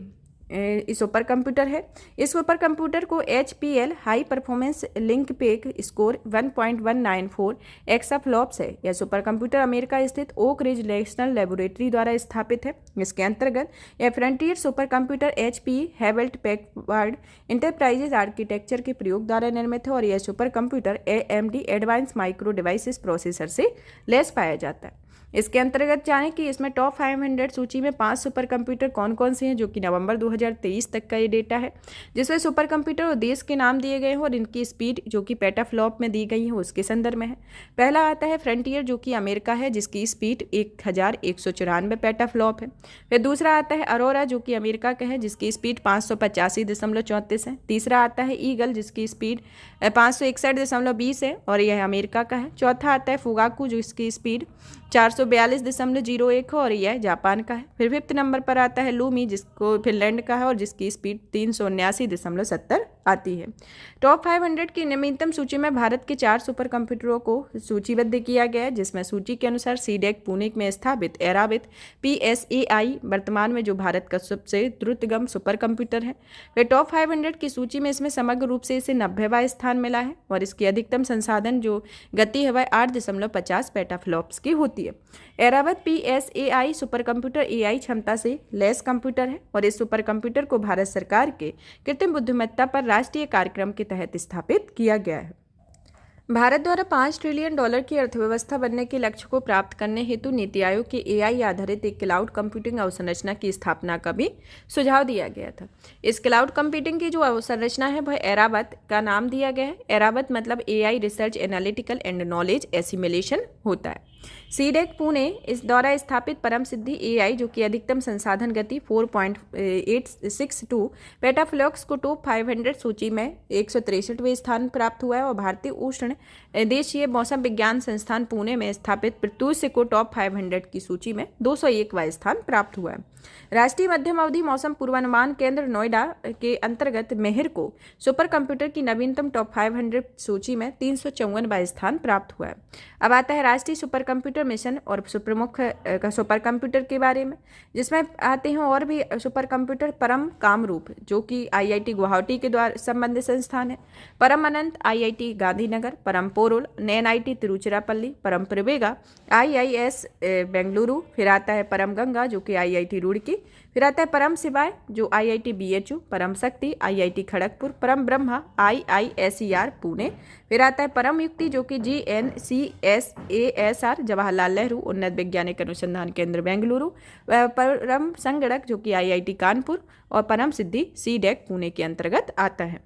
सुपर कंप्यूटर है। इस सुपर कंप्यूटर को HPL high performance Linpack score 1.194 exaflops है। यह सुपर कंप्यूटर अमेरिका स्थित ओक रिज नेशनल लेबोरेटरी द्वारा स्थापित है। इसके अंतर्गत यह Frontier super computer HP Hewlett Packard Enterprises architecture के प्रयोग द्वारा निर्मित है और यह सुपर कंप्यूटर AMD advance micro devices processor से लैस पाया जाता है। इसके अंतर्गत जानें कि इसमें टॉप 500 सूची में 5 सुपर कंप्यूटर कौन कौन से हैं, जो कि नवंबर 2023 तक का ये डेटा है, जिसमें सुपर कंप्यूटर और देश के नाम दिए गए हैं और इनकी स्पीड जो कि पेटाफ्लॉप में दी गई है उसके संदर्भ में है। पहला आता है फ्रंटियर, जो कि अमेरिका है, जिसकी स्पीड 1194 पेटाफ्लॉप है। फिर दूसरा आता है अरोरा, जो कि अमेरिका का है, जिसकी स्पीड 585.34 है। तीसरा आता है ईगल, जिसकी स्पीड 561.20 है और यह अमेरिका का है। चौथा आता है फुगाकू, जिसकी स्पीड 442.01 है और यह जापान का है। फिर 5th नंबर पर आता है लूमी, जिसको फिनलैंड का है और जिसकी स्पीड 379.70 आती है। टॉप 500 की नवीनतम सूची में भारत के 4 सुपर कंप्यूटरों को सूचीबद्ध किया गया है, जिसमें सूची के अनुसार सीडेक पुणे में स्थापित ऐरावत PSAI वर्तमान में जो भारत का सबसे द्रुतगम सुपर कंप्यूटर है। वे टॉप 500 की सूची में इसमें समग्र रूप से इसे 90वां स्थान मिला है और इसकी अधिकतम संसाधन जो गति है वह 8.50 पेटाफ्लॉप्स की होती है। Airavat PSAI super computer AI क्षमता से लैस कंप्यूटर है और इस सुपर कंप्यूटर को भारत सरकार के कृत्रिम बुद्धिमत्ता पर राष्ट्रीय कार्यक्रम के तहत स्थापित किया गया है। भारत द्वारा $5 ट्रिलियन की अर्थव्यवस्था बनने के लक्ष्य को प्राप्त करने हेतु नीति आयोग के AI आधारित एक क्लाउड कंप्यूटिंग अवसंरचना की स्थापना का भी सुझाव दिया गया था। इस क्लाउड कंप्यूटिंग की जो अवसंरचना है वह ऐरावत का नाम दिया गया है। ऐरावत मतलब AI research analytical and knowledge assimilation होता है। सीडेक पुणे इस द्वारा स्थापित परम सिद्धि AI, जो कि अधिकतम संसाधन गति 4.862 पेटाफ्लॉप्स को टॉप 500 सूची में 163वें स्थान प्राप्त हुआ है और भारतीय उष्ण देशीय मौसम विज्ञान संस्थान पुणे में स्थापित प्रत्यूष को टॉप 500 की सूची में 201वां स्थान प्राप्त हुआ है। राष्ट्रीय मध्यम अवधि मौसम पूर्वानुमान केंद्र नोएडा के अंतर्गत मेहर को सुपर कंप्यूटर की नवीनतम टॉप 500 सूची में 354वां स्थान प्राप्त हुआ है। अब आता है राष्ट्रीय सुपर कंप्यूटर मिशन और प्रमुख सुपर कंप्यूटर के बारे में, जिसमें आते हैं और भी सुपर कंप्यूटर परम कामरूप, जो कि IIT गुवाहाटी के द्वारा संबंधित संस्थान है। परम अनंत IIT गांधीनगर, परम पोरोल NIT तिरुचिरापल्ली, परम प्रवेगा IIS बेंगलुरु, फिर आता है परम गंगा जो कि IIT रुड़की, फिर आता है परम शिवाय जो IIT BHU, परम शक्ति IIT खड़गपुर, परम ब्रह्मा IISER पुणे, फिर आता है परम युक्ति जो कि GNCSASR जवाहरलाल नेहरू उन्नत वैज्ञानिक अनुसंधान केंद्र बेंगलुरु, परम संगणक जो कि IIT कानपुर और परम सिद्धि सीडेक पुणे के अंतर्गत आता है।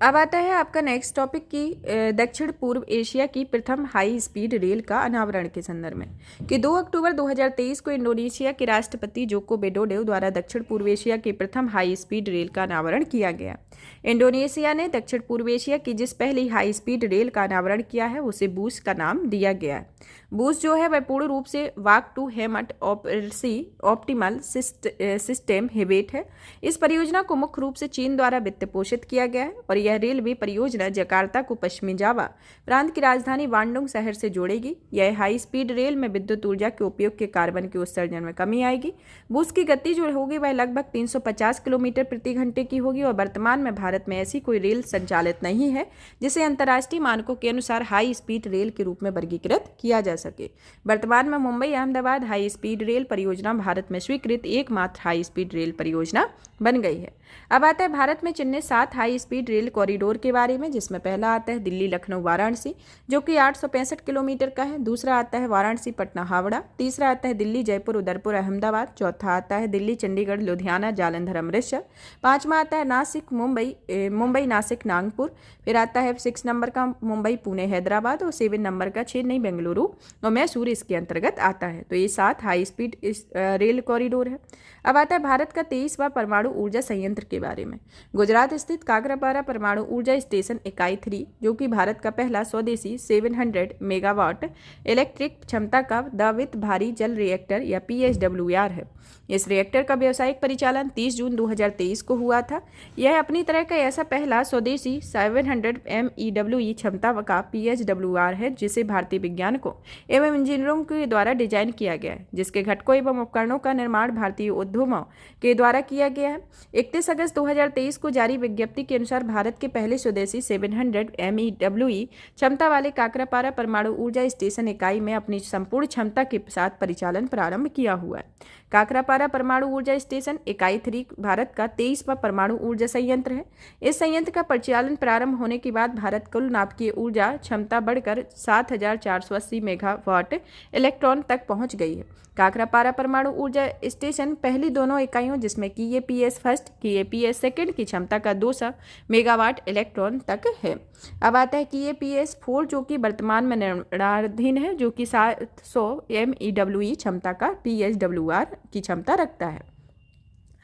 अब आता है आपका नेक्स्ट टॉपिक की दक्षिण पूर्व एशिया की प्रथम हाई स्पीड रेल का अनावरण के संदर्भ में कि 2 अक्टूबर 2023 को इंडोनेशिया के राष्ट्रपति जोको विडोडो द्वारा दक्षिण पूर्व एशिया की प्रथम हाई स्पीड रेल का अनावरण किया गया। इंडोनेशिया ने दक्षिण पूर्व एशिया की जिस पहली हाई स्पीड रेल का अनावरण किया है उसे बूस का नाम दिया गया है। बूस जो है वह पूर्ण रूप से वाक टू हेमट ऑप्टिमल सिस्टम हेबेट है। इस परियोजना को मुख्य रूप से चीन द्वारा वित्त पोषित किया गया है और यह रेलवे परियोजना जकार्ता को पश्चिमी जावा प्रांत की राजधानी बांडुंग शहर से जोड़ेगी। यह हाई स्पीड रेल में विद्युत ऊर्जा के उपयोग के कार्बन के उत्सर्जन में कमी आएगी। बूस की गति जो होगी वह लगभग 350 किलोमीटर प्रति घंटे की होगी और वर्तमान में भारत में ऐसी कोई रेल संचालित नहीं है जिसे अंतर्राष्ट्रीय मानकों के अनुसार हाई स्पीड रेल के रूप में वर्गीकृत किया जा सके। वर्तमान में Mumbai Ahmedabad high speed rail परियोजना भारत में स्वीकृत एकमात्र हाई स्पीड रेल परियोजना बन गई है। अब आता है भारत में चिन्हित 7 हाई स्पीड रेल कॉरिडोर के बारे में, जिसमें पहला आता है दिल्ली लखनऊ वाराणसी जो कि 865 किलोमीटर का है। दूसरा आता है वाराणसी पटना हावड़ा। तीसरा आता है दिल्ली जयपुर उदयपुर अहमदाबाद। चौथा आता है दिल्ली चंडीगढ़ लुधियाना जालंधर अमृतसर। पांचवा आता है नासिक मुंबई नासिक नागपुर। फिर आता है 6 नंबर का मुंबई पुणे हैदराबाद और 7 नंबर का चेन्नई बेंगलुरु और मैसूर इसके अंतर्गत आता है। तो ये 7 हाई स्पीड रेल कॉरिडोर है। अब आता है भारत का 23वां परमाणु ऊर्जा संयंत्र के बारे में। गुजरात स्थित काकरापारा परमाणु ऊर्जा स्टेशन इकाई 3 जो कि भारत का पहला स्वदेशी 700 मेगावाट इलेक्ट्रिक क्षमता का दावित भारी जल रिएक्टर या PHWR है। इस रिएक्टर का व्यावसायिक परिचालन 30 जून 2023 को हुआ था। यह अपनी तरह का ऐसा पहला स्वदेशी 700 MeWe क्षमता का PHWR है जिसे भारतीय वैज्ञानिकों एवं इंजीनियरों के द्वारा डिजाइन किया गया है, जिसके घटकों एवं उपकरणों का निर्माण भारतीय उद्यमों के द्वारा किया गया है। 31 अगस्त 2023 को जारी विज्ञप्ति के अनुसार भारत के पहले स्वदेशी 700 MeWe क्षमता वाले काकरापारा परमाणु ऊर्जा स्टेशन इकाई में अपनी संपूर्ण क्षमता के साथ परिचालन प्रारंभ किया हुआ है। काकरापारा परमाणु ऊर्जा स्टेशन इकाई 3 भारत का 23वां परमाणु ऊर्जा संयंत्र है। इस संयंत्र का परिचालन प्रारंभ होने के बाद भारत कुल नाभिकीय ऊर्जा क्षमता बढ़कर 7480 मेगावाट इलेक्ट्रॉन तक पहुंच गई है। काकरापारा परमाणु ऊर्जा स्टेशन पहली दोनों इकाइयों जिसमें KAPS फर्स्ट KAPS सेकेंड की क्षमता का 200 मेगावाट इलेक्ट्रॉन तक है। अब आता है KAPS 4 जो कि वर्तमान में निर्माणाधीन है, जो कि 700 MeWe क्षमता का PHWR की क्षमता रखता है।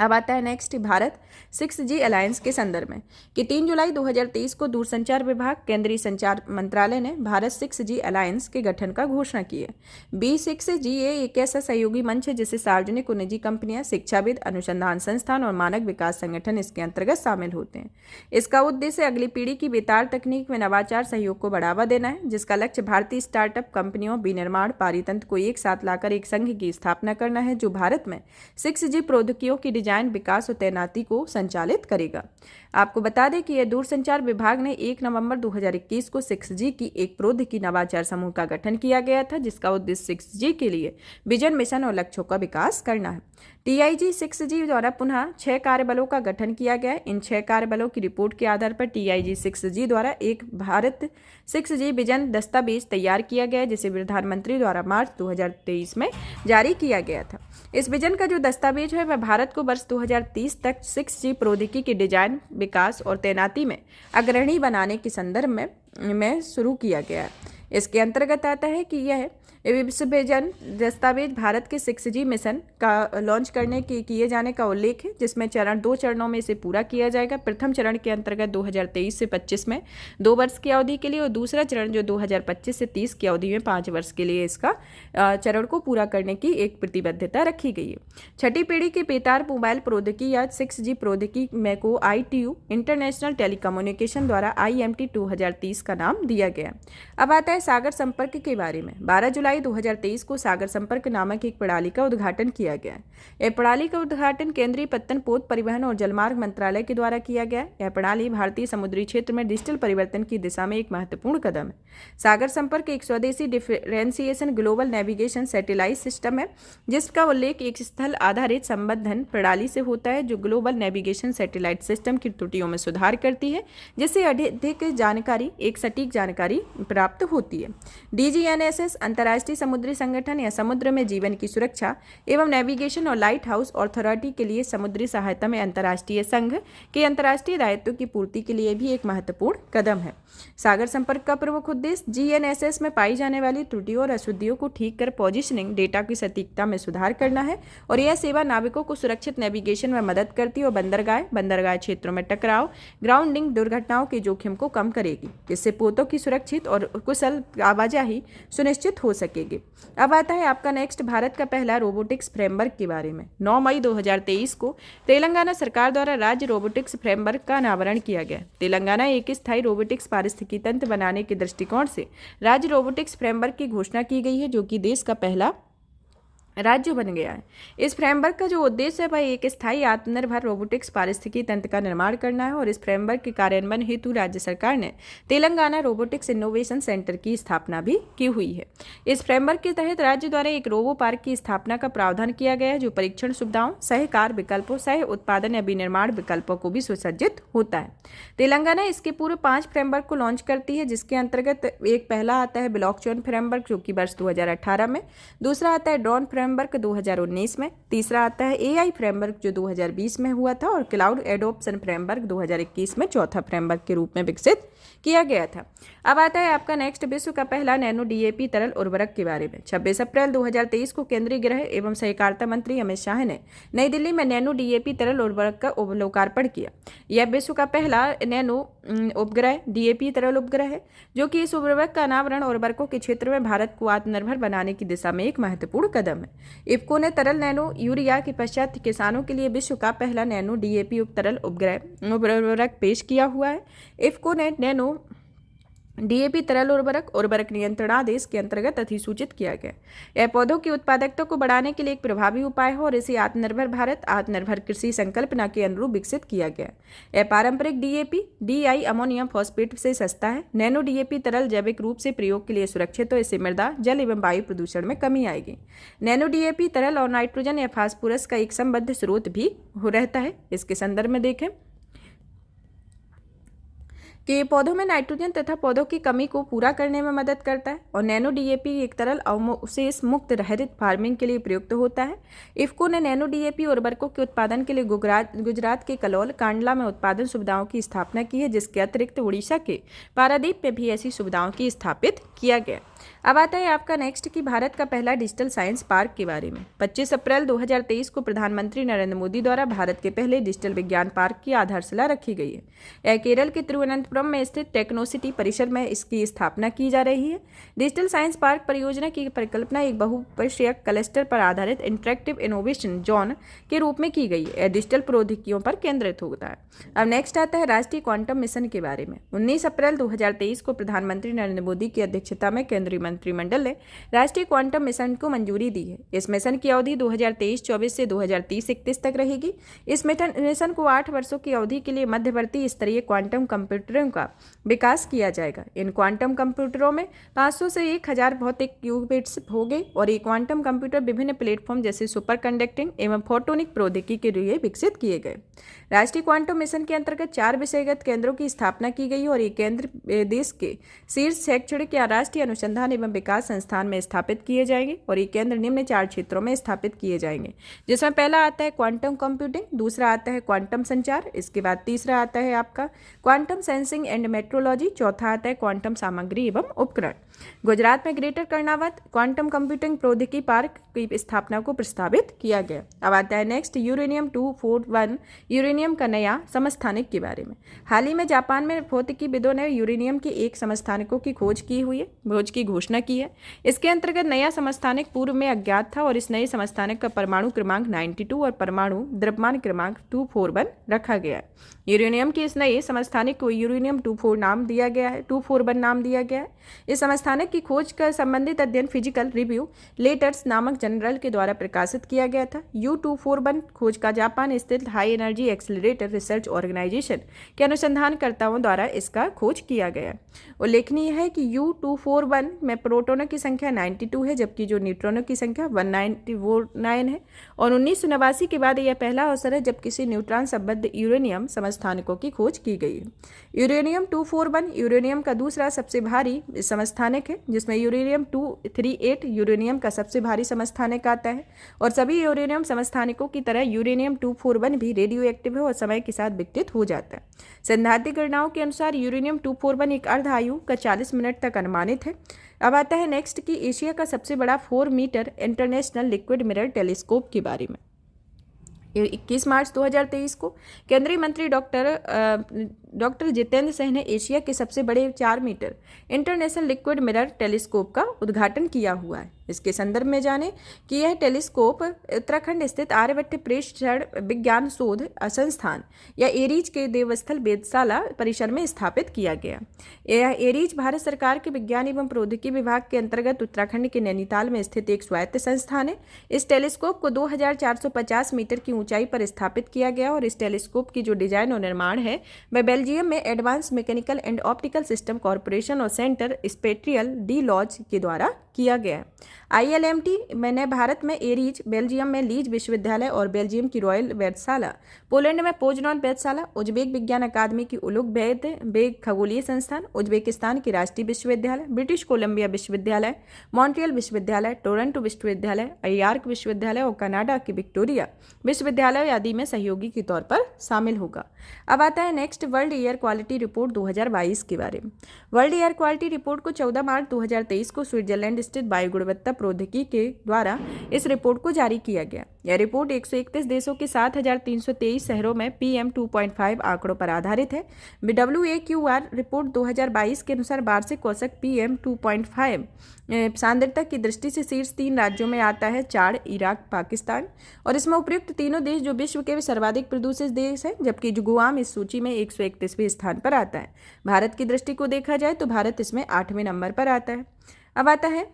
अब आता है नेक्स्ट भारत 6G अलायंस के संदर्भ में कि 3 जुलाई 2023 को दूरसंचार विभाग केंद्रीय संचार मंत्रालय ने भारत 6G अलायंस के गठन का घोषणा की है। B6G एक ऐसा सहयोगी मंच है जिसे सार्वजनिक और निजी कंपनियां, शिक्षाविद, अनुसंधान संस्थान और मानव विकास संगठन इसके अंतर्गत शामिल होते हैं। इसका उद्देश्य अगली पीढ़ी की बेतार तकनीक में नवाचार सहयोग को बढ़ावा देना है, जिसका लक्ष्य भारतीय स्टार्टअप कंपनियों, विनिर्माण पारितंत्र को एक साथ लाकर एक संघ की स्थापना करना है जो भारत में 6G प्रौद्योगिकियों की डिजाइन, विकास और तैनाती को संचालित करेगा। आपको बता दें कि यह दूरसंचार विभाग ने 1 नवंबर 2021 को 6G की एक प्रौद्योगिकी नवाचार समूह का गठन किया गया था, जिसका उद्देश्य 6G के लिए विजन, मिशन और लक्ष्यों का विकास करना है। TIG 6G द्वारा पुनः 6 कार्यबलों का गठन किया गया है। इन 6 कार्यबलों की रिपोर्ट के आधार पर TIG 6G द्वारा एक भारत 6G विजन दस्तावेज तैयार किया गया है, जिसे प्रधानमंत्री द्वारा मार्च 2023 में जारी किया गया था। इस विजन का जो दस्तावेज है वह भारत को वर्ष 2030 तक 6G प्रौद्योगिकी के डिजाइन, विकास और तैनाती में अग्रणी बनाने के संदर्भ में शुरू किया गया है। इसके अंतर्गत आता है कि यह विजन दस्तावेज भारत के 6G मिशन का लॉन्च करने के किए जाने का उल्लेख है, जिसमें 2 चरणों में इसे पूरा किया जाएगा। प्रथम चरण के अंतर्गत 2023 से 25 में 2 वर्ष की अवधि के लिए और दूसरा चरण जो 2025 से 30 की अवधि में 5 वर्ष के लिए इसका चरण को पूरा करने की एक प्रतिबद्धता रखी गई है। छठी पीढ़ी के बेतार मोबाइल प्रौद्योगिकी या 6G प्रौद्योगिकी में को ITU इंटरनेशनल टेलीकम्युनिकेशन द्वारा IMT 2030 का नाम दिया गया। अब आता है सागर संपर्क के बारे में। 12 जुलाई 2023 को सागर संपर्क नामक एक प्रणाली का उद्घाटन किया गया है। यह प्रणाली का उद्घाटन केंद्रीय पत्तन, पोत, परिवहन और जलमार्ग मंत्रालय के द्वारा किया गया है। यह प्रणाली भारतीय समुद्री क्षेत्र में डिजिटल परिवर्तन की दिशा में एक महत्वपूर्ण कदम है। सागर संपर्क एक स्वदेशी differentiation global navigation satellite system है, जिसका उल्लेख एक स्थल आधारित संबंधन प्रणाली से होता है जो ग्लोबल नेविगेशन सैटेलाइट सिस्टम की त्रुटियों में सुधार करती है, जिससे अधिक जानकारी, एक सटीक जानकारी प्राप्त होती है। होती है। DGNSS अंतर्राष्ट्रीय समुद्री संगठन या समुद्र में जीवन की सुरक्षा एवं नेविगेशन और लाइट हाउस अथॉरिटी के लिए समुद्री सहायता में अंतर्राष्ट्रीय संघ के अंतर्राष्ट्रीय दायित्व की पूर्ति के लिए भी एक महत्वपूर्ण कदम है। सागर संपर्क का प्रमुख उद्देश्य GNSS में पाई जाने वाली त्रुटियों और अशुद्धियों को ठीक कर पोजिशनिंग डेटा की सटीकता में सुधार करना है और यह सेवा नाविकों को सुरक्षित नेविगेशन में मदद करती है और बंदरगाह क्षेत्रों में टकराव, ग्राउंडिंग दुर्घटनाओं के जोखिम को कम करेगी। इससे पोतों की सुरक्षित और कुशल आवाजाही सुनिश्चित हो सकेगी। अब आता है आपका नेक्स्ट भारत का पहला रोबोटिक्स फ्रेमवर्क के बारे में। 9 मई 2023 को तेलंगाना सरकार द्वारा राज्य रोबोटिक्स फ्रेमवर्क का अनावरण किया गया। तेलंगाना एक स्थायी रोबोटिक्स पारिस्थितिकी तंत्र बनाने के दृष्टिकोण से राज्य रोबोटिक्स फ्रेमवर्क की घोषणा की गई है, जो कि देश का पहला राज्य बन गया है। इस फ्रेमवर्क का जो उद्देश्य है वह एक स्थायी आत्मनिर्भर रोबोटिक्स पारिस्थितिकी तंत्र का निर्माण करना है और इस फ्रेमवर्क के कार्यान्वयन हेतु राज्य सरकार ने तेलंगाना रोबोटिक्स इनोवेशन सेंटर की स्थापना भी की हुई है। इस फ्रेमवर्क के तहत राज्य द्वारा एक रोबो पार्क की स्थापना का प्रावधान किया गया है, जो परीक्षण सुविधाओं, सहकार विकल्पों, सह उत्पादन या विनिर्माण विकल्पों को भी सुसज्जित होता है। तेलंगाना इसके पूर्व 5 फ्रेमवर्क को लॉन्च करती है, जिसके अंतर्गत एक पहला आता है ब्लॉकचेन फ्रेमवर्क, जो कि वर्ष 2018 में, दूसरा आता है ड्रोन फ्रेमवर्क 2019 में, तीसरा आता है AI फ्रेमवर्क जो 2020 में हुआ था और क्लाउड एडोप्शन फ्रेमवर्क 2021 में चौथा फ्रेमवर्क के रूप में विकसित किया गया था। अब आता है आपका नेक्स्ट विश्व का पहला नैनो DAP तरल उर्वरक के बारे में। 26 अप्रैल 2023 को केंद्रीय गृह एवं सहकारिता मंत्री अमित शाह ने नई दिल्ली में नैनो DAP तरल उर्वरक का लोकार्पण किया। यह विश्व का पहला नैनो उपग्रह DAP तरल उपग्रह है, जो कि इस उर्वरक का अनावरण उर्वरकों के क्षेत्र में भारत को आत्मनिर्भर बनाने की दिशा में एक महत्वपूर्ण कदम है। इफ्को ने तरल नैनो यूरिया के पश्चात किसानों के लिए विश्व का पहला नैनो DAP युक्त तरल उपग्रह उर्वरक पेश किया हुआ है। इफ्को ने नैनो DAP तरल उर्वरक नियंत्रणादेश के अंतर्गत अधिसूचित किया गया। यह पौधों की उत्पादकता को बढ़ाने के लिए एक प्रभावी उपाय है और इसे आत्मनिर्भर भारत आत्मनिर्भर कृषि संकल्पना के अनुरूप विकसित किया गया। यह पारंपरिक DAP DI अमोनियम फॉस्फेट से सस्ता है। नैनो DAP तरल जैविक रूप से प्रयोग के लिए सुरक्षित, तो इससे मृदा, जल एवं वायु प्रदूषण में कमी आएगी। नैनो DAP तरल और नाइट्रोजन या फास्फोरस का एक संबद्ध स्रोत भी रहता है। इसके संदर्भ में देखें कि पौधों में नाइट्रोजन तथा पौधों की कमी को पूरा करने में मदद करता है और नैनो DAP एक तरल अवशेष मुक्त हरित फार्मिंग के लिए प्रयुक्त होता है। इफ्को ने नैनो DAP उर्वरकों के उत्पादन के लिए गुजरात के कलोल कांडला में उत्पादन सुविधाओं की स्थापना की है, जिसके अतिरिक्त उड़ीसा के पारादीप में भी ऐसी सुविधाओं की स्थापित किया गया। अब आता है आपका नेक्स्ट कि भारत का पहला डिजिटल साइंस पार्क के बारे में। 25 अप्रैल 2023 को प्रधानमंत्री नरेंद्र मोदी द्वारा भारत के पहले डिजिटल विज्ञान पार्क की आधारशिला रखी गई है। यह केरल के तिरुवनंतपुरम में स्थित टेक्नोसिटी परिसर में इसकी स्थापना की जा रही है। डिजिटल साइंस पार्क परियोजना की परिकल्पना एक बहुविषयक क्लस्टर पर आधारित इंटरेक्टिव इनोवेशन जोन के रूप में की गई है। यह डिजिटल प्रौद्योगिकियों पर केंद्रित होता है। अब नेक्स्ट आता है राष्ट्रीय क्वांटम मिशन के बारे में। 19 अप्रैल 2023 को प्रधानमंत्री नरेंद्र मोदी की अध्यक्षता में केंद्रीय मंत्रिमंडल ने राष्ट्रीय क्वांटम मिशन को मंजूरी दी है। इस मिशन की अवधि 2023-24 से 2030-31 तक रहेगी। इस मिशन को 8 वर्षों की अवधि के लिए मध्यवर्ती स्तरीय क्वांटम कंप्यूटरों का विकास किया जाएगा। इन क्वांटम कंप्यूटरों में 500 से 1000 भौतिक क्यूबिट्स होंगे और ये क्वांटम कंप्यूटर विभिन्न प्लेटफॉर्म जैसे सुपर कंडक्टिंग एवं फोटोनिक प्रौद्योगिकी के लिए विकसित किए गए। राष्ट्रीय क्वांटम मिशन के अंतर्गत 4 विषयगत केंद्रों की स्थापना की गई और ये केंद्र देश के शीर्ष शैक्षणिक या राष्ट्रीय अनुसंधान एवं विकास संस्थान में स्थापित किए जाएंगे और ये केंद्र निम्न 4 क्षेत्रों में स्थापित किए जाएंगे, जिसमें पहला आता है क्वांटम कंप्यूटिंग, दूसरा आता है क्वांटम संचार, इसके बाद तीसरा आता है आपका क्वांटम सेंसिंग एंड मेट्रोलॉजी, चौथा आता है क्वांटम सामग्री एवं उपकरण। गुजरात में ग्रेटर कर्नावत क्वांटम कंप्यूटिंग प्रौद्योगिकी पार्क की स्थापना को प्रस्तावित किया गया। अब आता है नेक्स्ट यूरेनियम 241 यूरेनियम का नया समस्थानिक के बारे में। हाल ही में जापान में भौतिकीविदों ने यूरेनियम के एक समस्थानिकों की खोज की घोषणा की है। इसके अंतर्गत नया समस्थानिक पूर्व में अज्ञात था और इस नए समस्थानिक का परमाणु क्रमांक 92 और परमाणु द्रव्यमान क्रमांक 241 रखा गया है। यूरेनियम के इस नए समस्थानिक को यूरेनियम 24 नाम दिया गया है 241 नाम दिया गया है। इस समस्थानिक की खोज का संबंधित अध्ययन फिजिकल रिव्यू लेटर्स नामक जर्नल के द्वारा प्रकाशित किया गया था। U241 खोज का जापान स्थित high energy accelerator research organisation के अनुसंधानकर्ताओं द्वारा इसका खोज किया गया। उल्लेखनीय है कि U241 में प्रोटॉनों की संख्या 92 है, जबकि जो न्यूट्रॉनों की संख्या 199 है और 1989 के बाद यह पहला अवसर है जब किसी न्यूट्रॉन संबद्ध यूरेनियम समस्थानिकों की खोज की गई है। यूरेनियम 241 यूरेनियम का दूसरा सबसे भारी समस्थानिक समस्थानिक है, जिसमें यूरेनियम 238 यूरेनियम का सबसे भारी समस्थानिक आता है और सभी यूरेनियम समस्थानिकों की तरह यूरेनियम 241 भी रेडियो एक्टिव है और समय के साथ विकसित हो जाता है। सैद्धांतिक गणनाओं के अनुसार यूरेनियम 241 एक अर्ध आयु का 40 मिनट तक अनुमानित है। अब आता है नेक्स्ट की एशिया का सबसे बड़ा 4 metre international liquid mirror telescope के बारे में। 21 मार्च 2023 को केंद्रीय मंत्री डॉक्टर जितेंद्र सिंह ने एशिया के सबसे बड़े 4 metre international liquid mirror telescope का उद्घाटन किया हुआ है। इसके संदर्भ में जाने कि यह टेलीस्कोप उत्तराखंड स्थित आर्यभट्ट प्रेक्षण विज्ञान शोध संस्थान या एरीज के देवस्थल वेधशाला परिसर में स्थापित किया गया। यह एरीज भारत सरकार के विज्ञान एवं प्रौद्योगिकी विभाग के अंतर्गत उत्तराखंड के नैनीताल में स्थित एक स्वायत्त संस्थान है। इस टेलीस्कोप को 2450 मीटर की ऊंचाई पर स्थापित किया गया और इस टेलीस्कोप की जो डिजाइन और निर्माण है वह बेल्जियम में advance mechanical and optical system corporation और सेंटर स्पेट्रियल डी लॉज के द्वारा किया गया। ILMT मैंने भारत में एरीज, बेल्जियम में लीज विश्वविद्यालय और बेल्जियम की रॉयल वेधशाला, पोलैंड में पोजनॉन वेधशाला, उज्बेक विज्ञान अकादमी की उलुग बेग खगोलीय संस्थान, उज्बेकिस्तान की राष्ट्रीय विश्वविद्यालय, ब्रिटिश कोलंबिया विश्वविद्यालय, मॉन्ट्रियल विश्वविद्यालय, टोरंटो विश्वविद्यालय, अय्यार्क विश्वविद्यालय और कनाडा की विक्टोरिया विश्वविद्यालय आदि में सहयोगी के तौर पर शामिल होगा। अब आता है next world air quality report 2022 के बारे में। वर्ल्ड एयर क्वालिटी रिपोर्ट को 14 मार्च 2023 को स्विट्जरलैंड स्थित वायु गुणवत्ता प्रौद्योगिकी के द्वारा इस रिपोर्ट को जारी किया गया। यह रिपोर्ट 131 देशों के 7323 शहरों में PM 2.5 आंकड़ों पर आधारित है। WAQR रिपोर्ट 2022 के अनुसार वार्षिक औसत PM 2.5 सांद्रता की दृष्टि से शीर्ष 3 राज्यों में आता है चाड, इराक, पाकिस्तान और इसमें उपयुक्त तीनों देश जो विश्व के सर्वाधिक प्रदूषित देश है, जबकि गुआम इस सूची में 131वें स्थान पर आता है। भारत की दृष्टि को देखा जाए तो भारत इसमें 8वें नंबर पर आता है। अब आता है